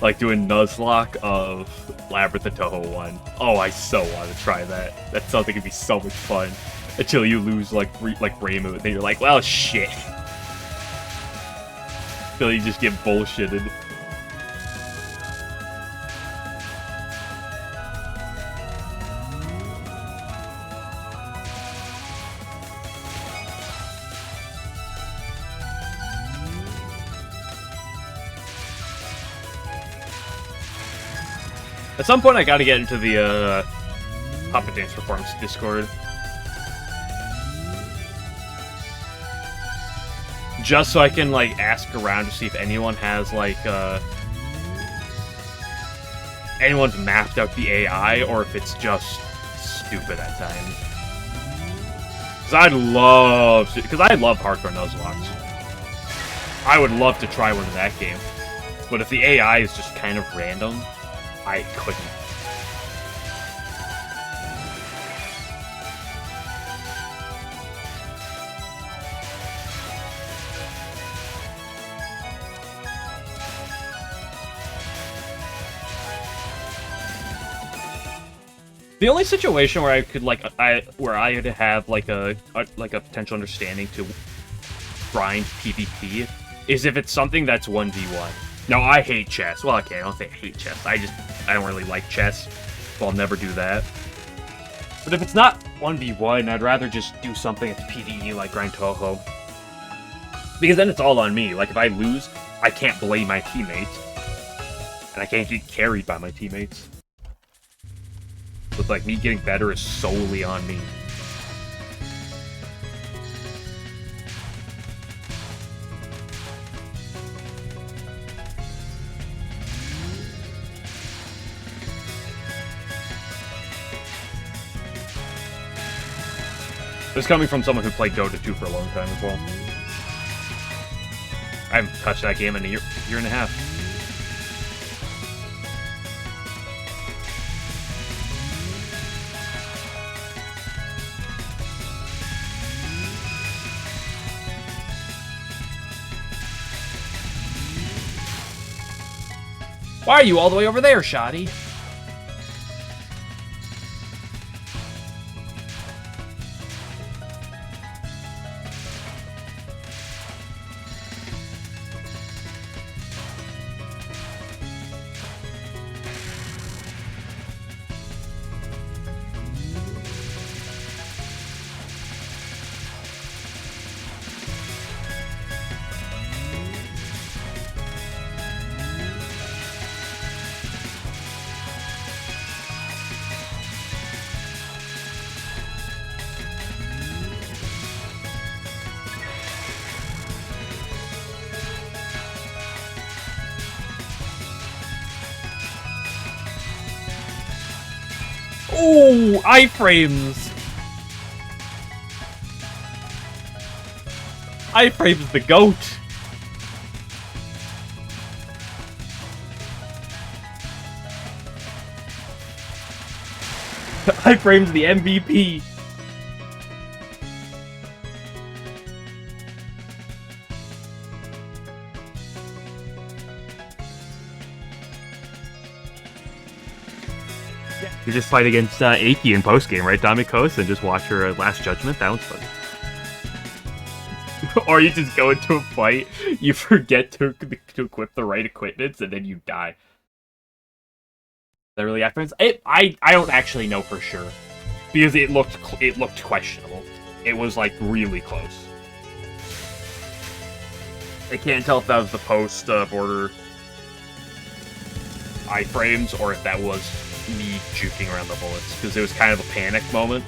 like, do a Nuzlocke of Labyrinth of Touhou 1. Oh, I so want to try that. That sounds like it'd be so much fun. Until you lose, like Raymond, and then you're like, well, shit. Until you just get bullshitted. At some point, I gotta get into the Puppet Dance Performance Discord. Just so I can, like, ask around to see if anyone has, like, anyone's mapped out the AI, or if it's just stupid at times. Because I love hardcore Nuzlocks. I would love to try one in that game. But if the AI is just kind of random, I couldn't. The only situation where I could, like, where I would have, like, a potential understanding to grind PvP is if it's something that's 1v1. No, I hate chess. Well, okay, I don't say I hate chess. I don't really like chess, so I'll never do that. But if it's not 1v1, I'd rather just do something that's PvE like Grind Touhou. Because then it's all on me. Like, if I lose, I can't blame my teammates. And I can't get carried by my teammates. But, like, me getting better is solely on me. This is coming from someone who played Dota 2 for a long time as well. I haven't touched that game in a year and a half. Why are you all the way over there, Shoddy? Ooh, iframes! Iframes the GOAT! Iframes the MVP! You just fight against Aki in postgame, right, Damikos, and just watch her Last Judgment? That one's fun. Or you just go into a fight, you forget to equip the right equipments, and then you die. Is that really happens? I don't actually know for sure, because it looked questionable. It was like really close. I can't tell if that was the post border iframes or if that was me juking around the bullets, because it was kind of a panic moment.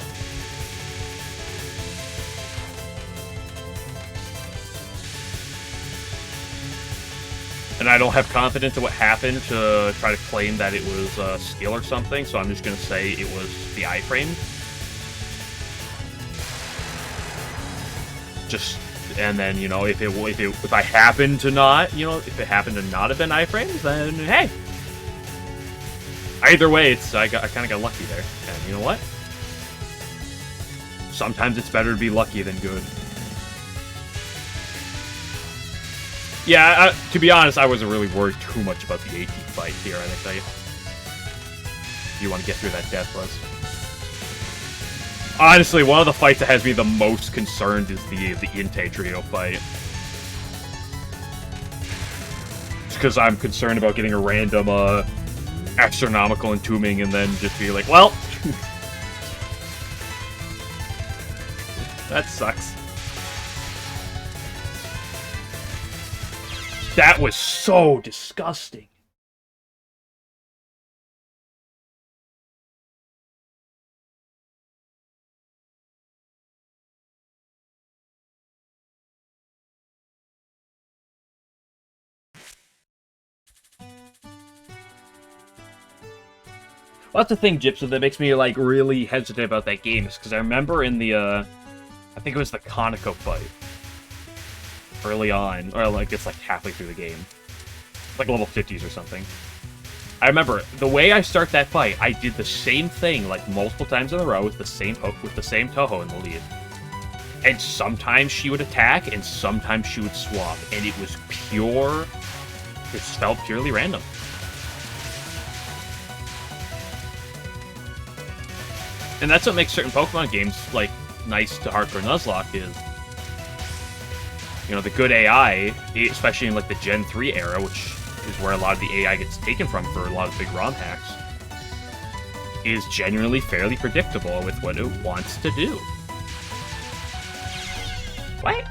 And I don't have confidence in what happened to try to claim that it was skill or something, so I'm just going to say it was the iframe. Just, and then, you know, if I happen to not, you know, if it happened to not have been iframes, then hey. Either way, I kind of got lucky there. And you know what? Sometimes it's better to be lucky than good. Yeah, to be honest, I wasn't really worried too much about the 18th fight here, I tell you. If you want to get through that death rush. Honestly, one of the fights that has me the most concerned is the Inte trio fight. Just because I'm concerned about getting a random, astronomical entombing and then just be like, well, that sucks. That was so disgusting. Well, that's the thing, Gypsum, that makes me, like, really hesitant about that game, is because I remember in the, I think it was the Conoco fight, early on, or, like, it's, like, halfway through the game. Like, level 50s or something. I remember, the way I start that fight, I did the same thing, like, multiple times in a row with the same Touhou in the lead. And sometimes she would attack, and sometimes she would swap, and it was pure, it felt purely random. And that's what makes certain Pokemon games, like, nice to hardcore Nuzlocke is, you know, the good AI, especially in, like, the Gen 3 era, which is where a lot of the AI gets taken from for a lot of big ROM hacks. is genuinely fairly predictable with what it wants to do. What?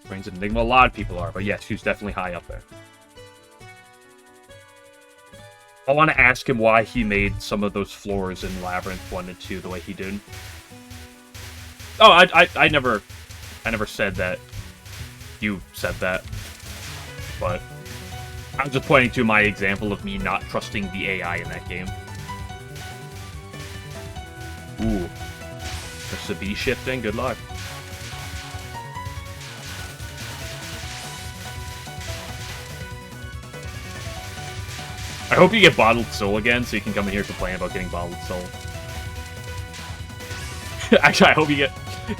Brain's an enigma. A lot of people are, but yes, she's definitely high up there. I want to ask him why he made some of those floors in Labyrinth 1 and 2 the way he did. Oh, I never said that. You said that. But I'm just pointing to my example of me not trusting the AI in that game. Ooh. There's the B shifting. Good luck. I hope you get Bottled Soul again, so you can come in here and complain about getting Bottled Soul. Actually, I hope you get...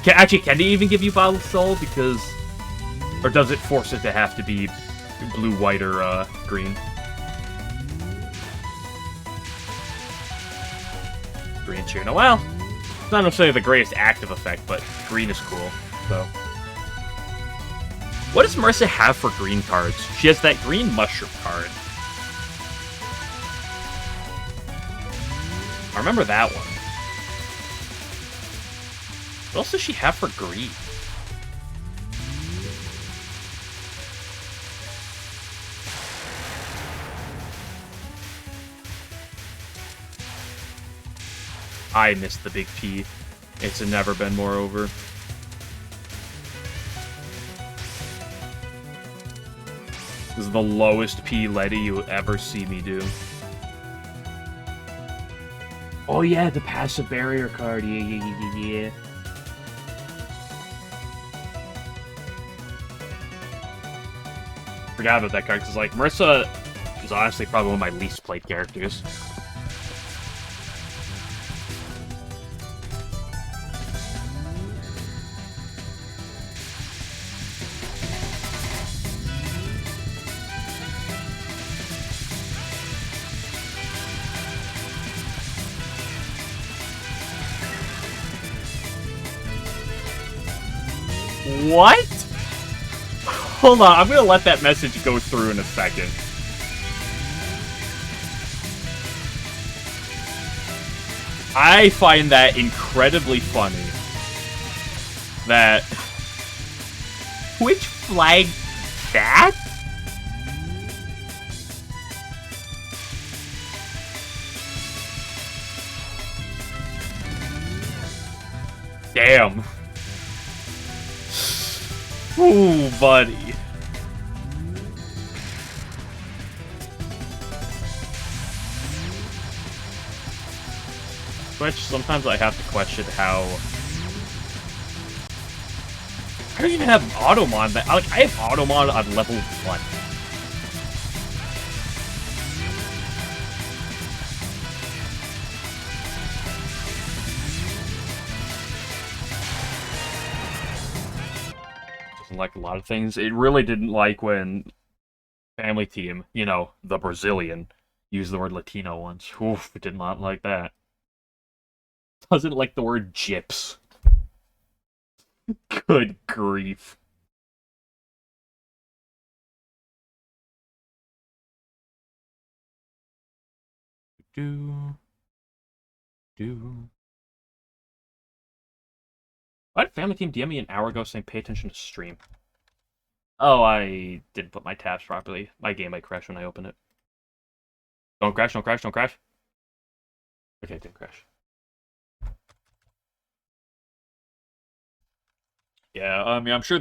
Can they even give you Bottled Soul? Because... Or does it force it to have to be blue, white, or green? Green tuna. Well, it's not necessarily the greatest active effect, but green is cool, so... What does Marissa have for green cards? She has that green mushroom card. I remember that one. What else does she have for green? I missed the big P. It's never been more over. This is the lowest P Letty you will ever see me do. Oh yeah, the passive barrier card. Yeah. Forgot about that card, because, like, Marissa is honestly probably one of my least played characters. What? Hold on, I'm gonna let that message go through in a second. I find that incredibly funny. That... Which flag that? Damn. Ooh, buddy. Which sometimes I have to question how... I don't even have Automon, but like, I have Automon on level 1. Like a lot of things. It really didn't like when Family Team, you know, the Brazilian, used the word Latino once. Oof, it did not like that. Doesn't like the word gyps. Good grief. Why did Family Team DM me an hour ago saying pay attention to stream? Oh, I didn't put my tabs properly. My game might crash when I open it. Don't crash, don't crash, don't crash. Okay, it didn't crash. Yeah, I mean, I'm sure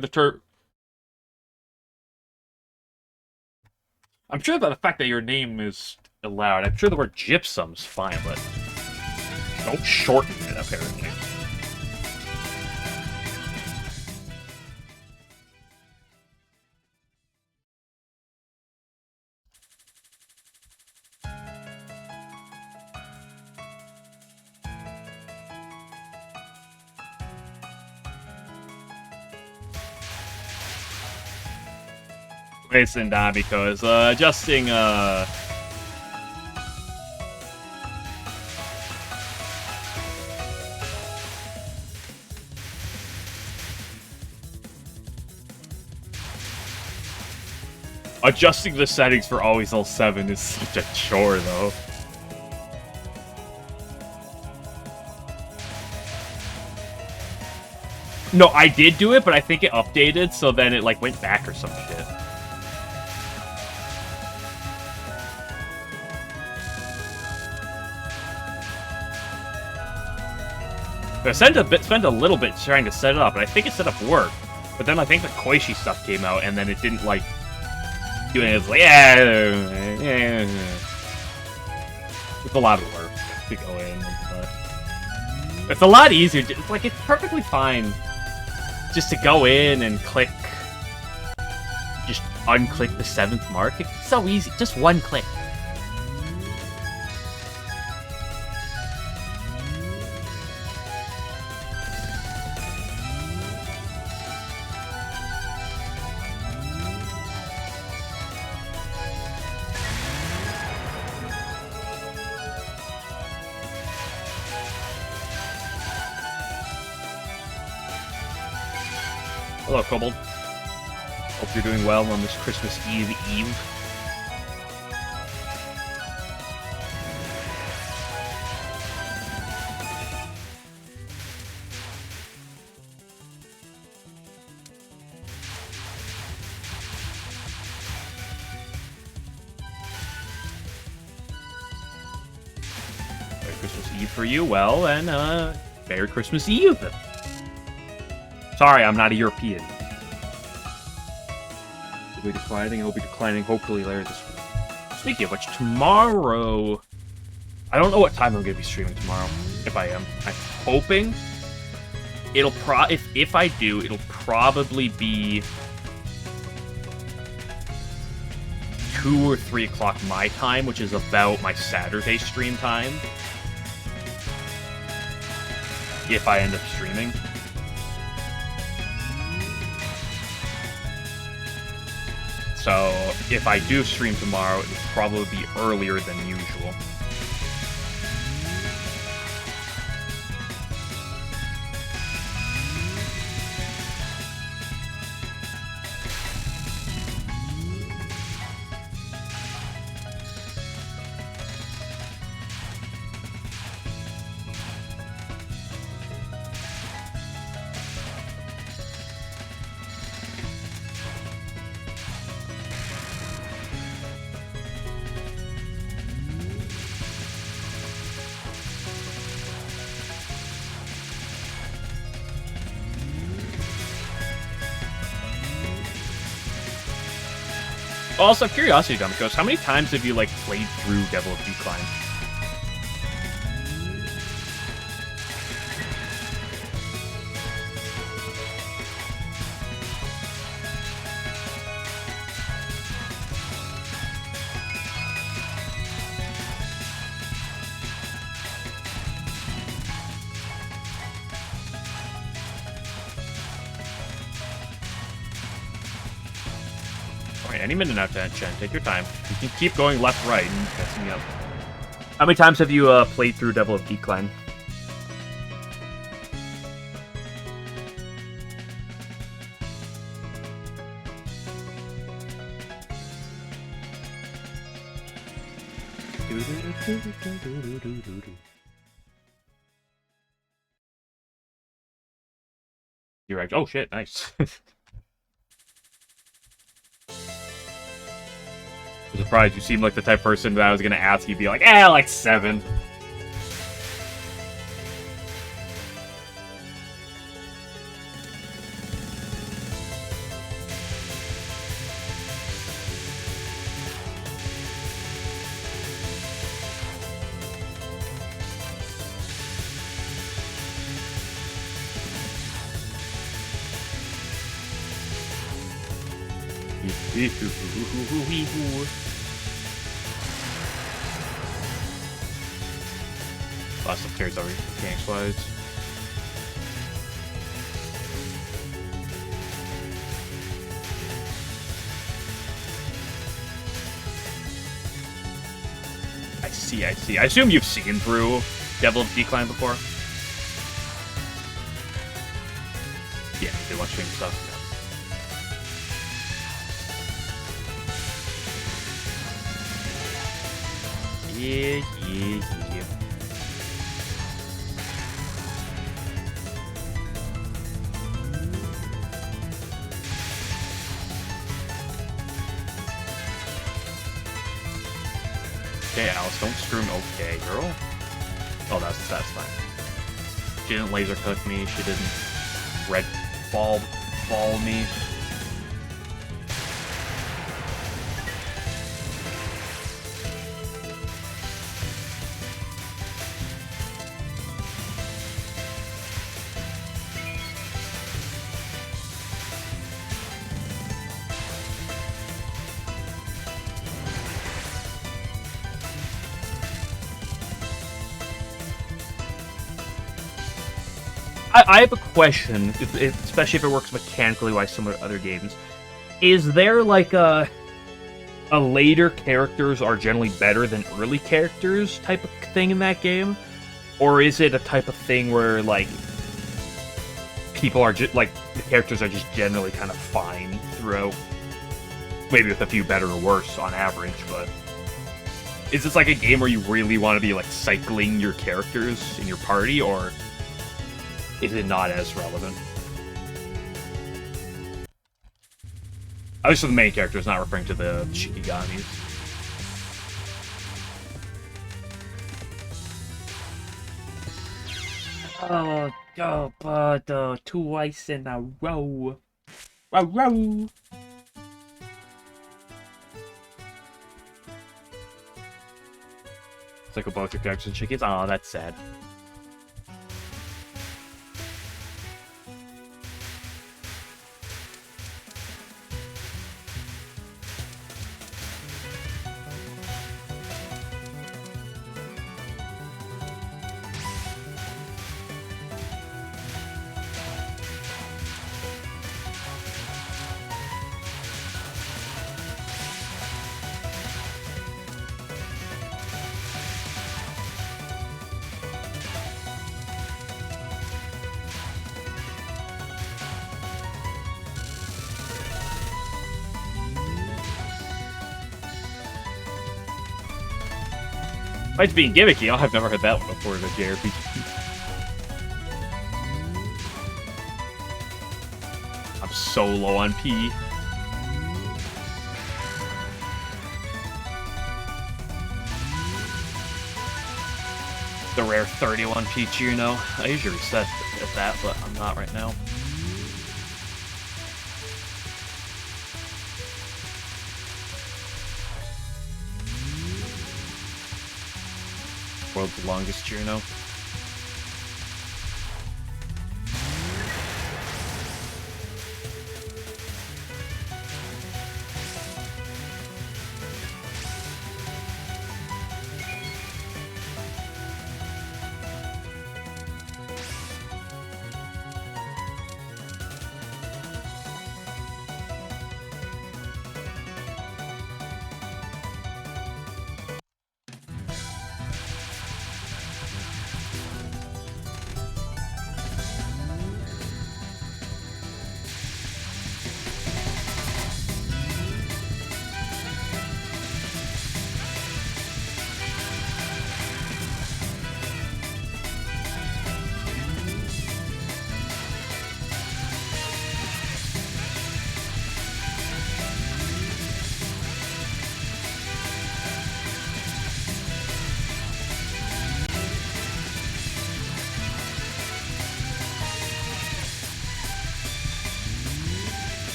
I'm sure that the fact that your name is allowed, I'm sure the word gypsum's fine, but don't shorten it, apparently. Wasting down because adjusting Adjusting the settings for always L7 is such a chore, though. No, I did do it, but I think it updated, so then it, like, went back or some shit. I spent a little bit trying to set it up, and I think it set up work. But then I think the Koishi stuff came out, and then it didn't, like, do anything. It was like, yeah. It's a lot of work to go in. But it's a lot easier. Like, it's perfectly fine just to go in and click, just unclick the 7th mark. It's so easy. Just one click. Hello, Kobold. Hope you're doing well on this Christmas Eve. Merry Christmas Eve for you. Well, and Merry Christmas Eve. Sorry, I'm not a European. Will be declining. I'll be declining hopefully later this week. Speaking of which, tomorrow... I don't know what time I'm going to be streaming tomorrow, if I am. I'm hoping it'll if I do, it'll probably be 2 or 3 o'clock my time, which is about my Saturday stream time. If I end up streaming. So, if I do stream tomorrow, it will probably be earlier than usual. Also, curiosity dump goes, how many times have you, like, played through Devil of Decline? Any minute now, Chen. Take your time. You can keep going left, right, and messing me up. How many times have you played through Devil of Decline? You're right. Oh shit! Nice. I'm surprised. You seem like the type of person that I was gonna ask. You'd be like, like 7. Lots of players already mechanics wise. I see. I assume you've seen through Devil of Decline before? Yeah, they want stream stuff. Yeah. Okay, Alice, don't scream okay, girl. Oh, that's fine. She didn't laser cook me, she didn't red ball me. I have a question, especially if it works mechanically like some of the other games. Is there like a later characters are generally better than early characters type of thing in that game? Or is it a type of thing where like people are just like the characters are just generally kind of fine throughout? Maybe with a few better or worse on average, but is this like a game where you really want to be like cycling your characters in your party, or is it not as relevant? At least for the main characters, not referring to the Shikigamis. Oh, but twice in a row. Row. It's like both your characters and Shikis. Aw, that's sad. Besides being gimmicky, I've never heard that one before in a JRPG. I'm so low on P. The rare 31 Peach, you know. I usually reset at that, but I'm not right now. World's longest Juno.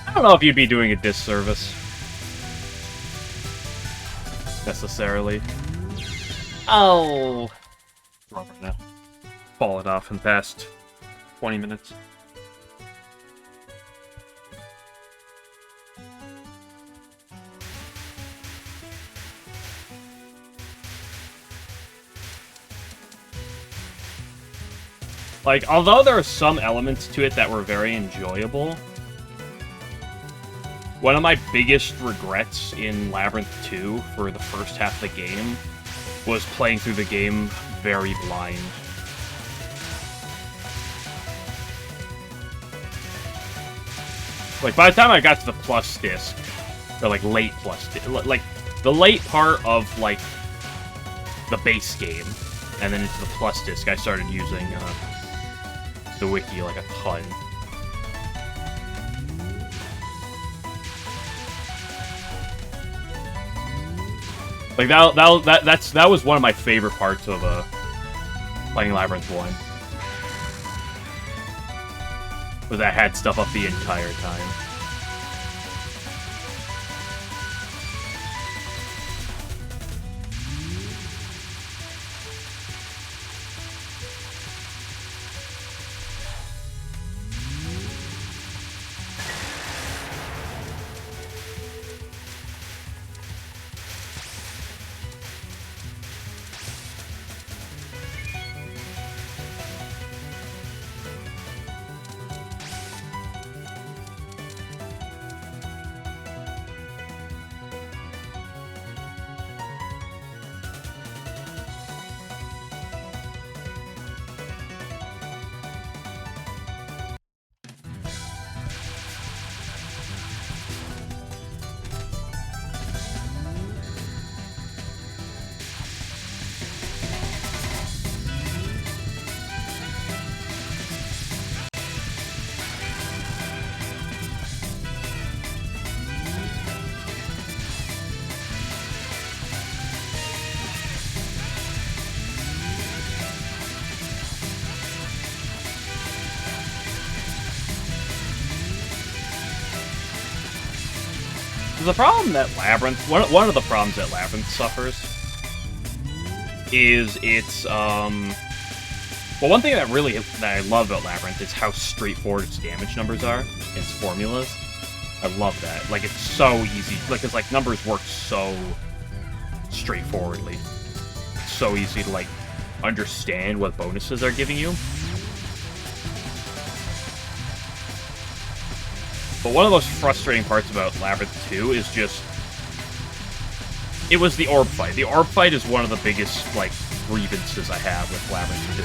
I don't know if you'd be doing a disservice. Necessarily. Oh! Wrong right now. Fallen off in the past 20 minutes. Like, although there are some elements to it that were very enjoyable, one of my biggest regrets in Labyrinth 2 for the first half of the game was playing through the game very blind. Like, by the time I got to the plus disc, or, like, late plus disc, like, the late part of, like, the base game, and then into the plus disc, I started using, the wiki, like, a ton. Like, that was one of my favorite parts of, playing Labyrinth 1. Was I had stuff up the entire time. The problem that Labyrinth, one of the problems that Labyrinth suffers is its, well, one thing that I love about Labyrinth is how straightforward its damage numbers are, its formulas. I love that. Like, it's so easy, like, it's like numbers work so straightforwardly. It's so easy to, like, understand what bonuses they're giving you. But one of the most frustrating parts about Labyrinth 2 is just... It was the orb fight. The orb fight is one of the biggest, like, grievances I have with Labyrinth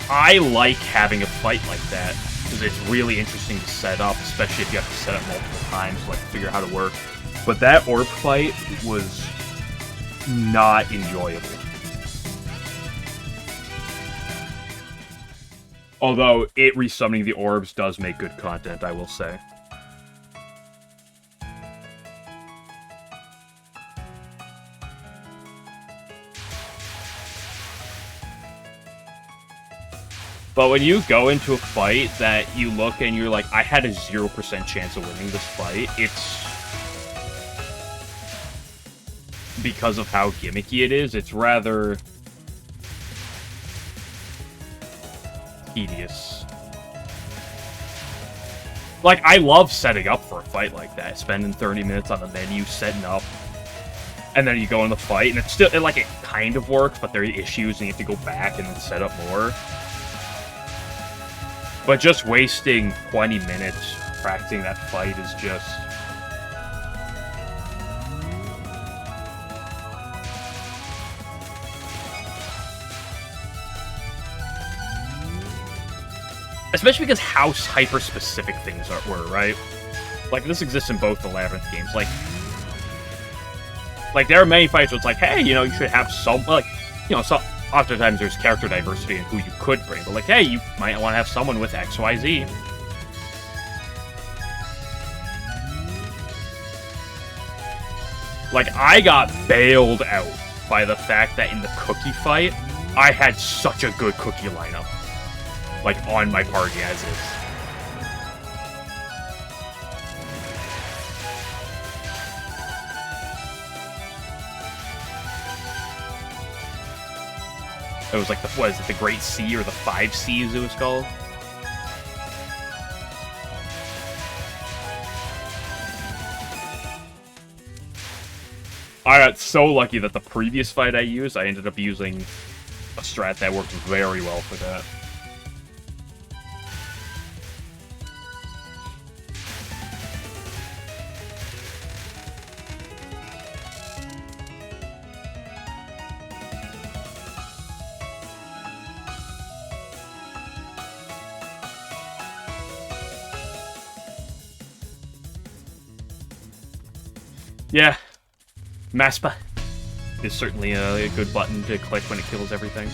2. I like having a fight like that, because it's really interesting to set up, especially if you have to set up multiple times to, like, figure out how to work. But that orb fight was not enjoyable. Although, it resummoning the orbs does make good content, I will say. But when you go into a fight that you look and you're like, I had a 0% chance of winning this fight, it's... because of how gimmicky it is, it's rather... tedious. Like, I love setting up for a fight like that, spending 30 minutes on the menu, setting up, and then you go in the fight, and it's still, like, it kind of works, but there are issues, and you have to go back and then set up more. But just wasting 20 minutes practicing that fight is just... Especially because how hyper-specific things were, right? Like, this exists in both the Labyrinth games. Like, there are many fights where it's like, hey, you know, you should have some, like, you know, so oftentimes there's character diversity in who you could bring, but like, hey, you might want to have someone with XYZ. Like, I got bailed out by the fact that in the cookie fight, I had such a good cookie lineup. Like, on my party as is. It was like the, what is it, the Great C or the 5 C's it was called? I got so lucky that the previous fight I used, I ended up using a strat that worked very well for that. Yeah, Maspa is certainly a good button to click when it kills everything.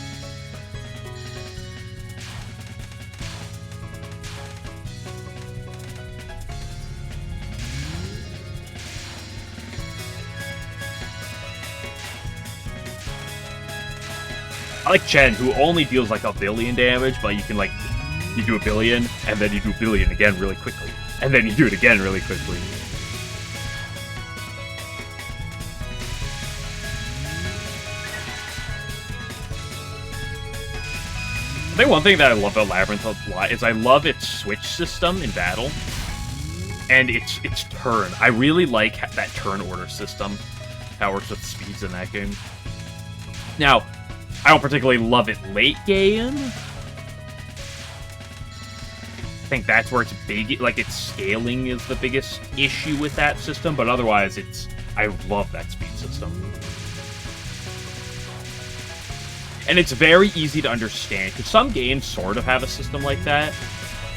I like Chen, who only deals like 1 billion damage, but you can like, you do 1 billion, and then you do 1 billion again really quickly. And then you do it again really quickly. I think one thing that I love about Labyrinth a lot is I love its switch system in battle. And its turn. I really like that turn order system. How it works with speeds in that game. Now, I don't particularly love it late game. I think that's where it's big, like its scaling is the biggest issue with that system, but otherwise I love that speed system. And it's very easy to understand, because some games sort of have a system like that,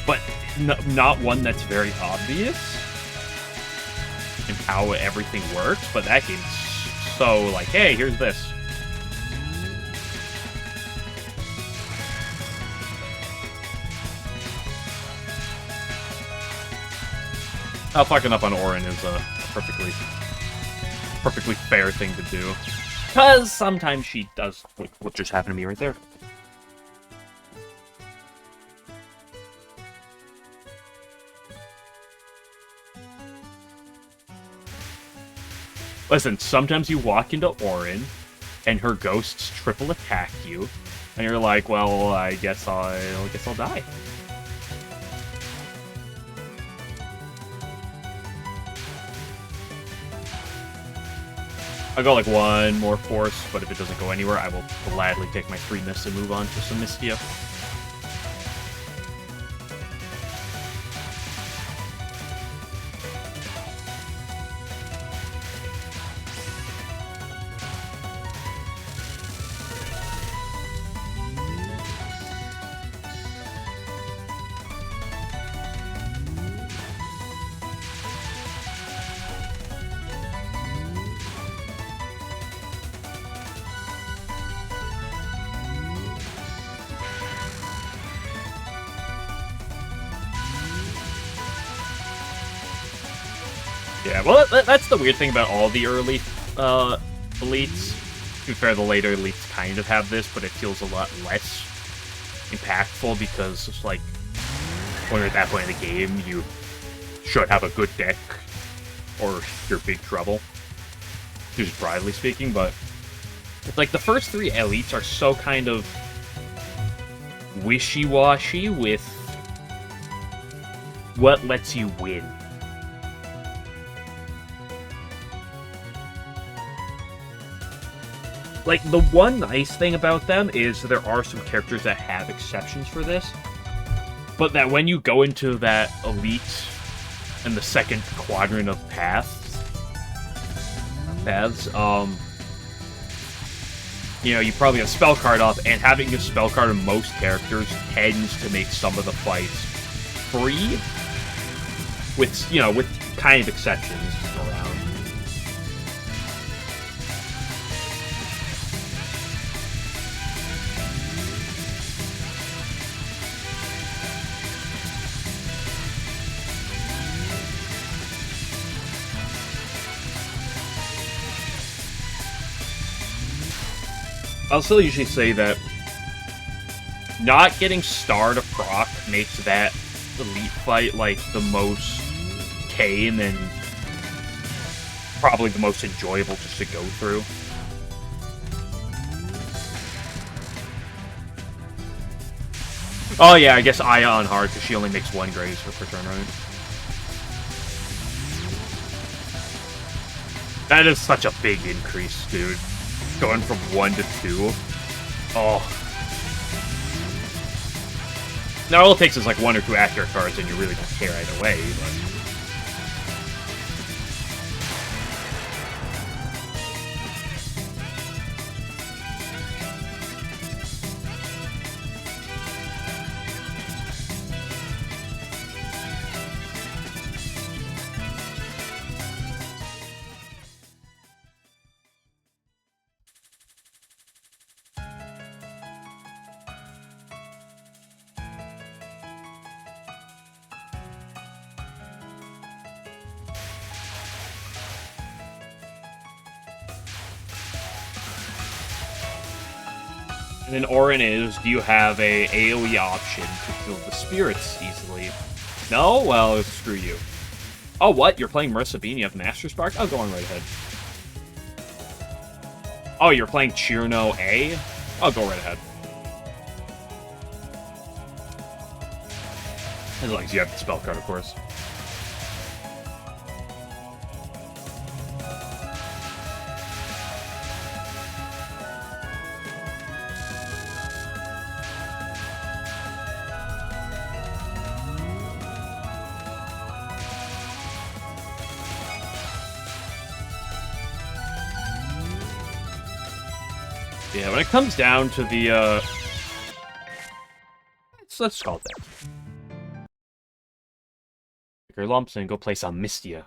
but not one that's very obvious in how everything works, but that game's so like, hey, here's this. Fucking up on Auron is a perfectly fair thing to do. Because sometimes she does what just happened to me right there. Listen, sometimes you walk into Auron, and her ghosts triple attack you, and you're like, well, I guess I'll die. I'll go like 1 more force, but if it doesn't go anywhere, I will gladly take my 3 miss and move on to some Mistia. Yeah, well, that's the weird thing about all the early elites. To be fair, the later elites kind of have this, but it feels a lot less impactful because it's like when you're at that point in the game, you should have a good deck or you're big trouble. Just broadly speaking, but it's like the first 3 elites are so kind of wishy-washy with what lets you win. Like, the one nice thing about them is there are some characters that have exceptions for this, but that when you go into that elite and the second quadrant of paths, you know, you probably have spell card up, and having a spell card on most characters tends to make some of the fights free, with, you know, with kind of exceptions around. I'll still usually say that not getting Star to proc makes that elite fight like the most tame and probably the most enjoyable just to go through. Oh yeah, I guess Aya on hard because she only makes 1 graze per turn, right? That is such a big increase, dude. Going from 1 to 2. Oh. Now all it takes is like 1 or 2 accurate cards and you really don't care either way, but... And then Orin is, do you have a AoE option to kill the spirits easily? No? Well, screw you. Oh, what? You're playing Marissa B and you have Master Spark? Oh, go on right ahead. Oh, you're playing Chirno A? I'll go right ahead. As long as you have the spell card, of course. Yeah, when it comes down to the, let's call it that. Take your lumps and go play some Mystia.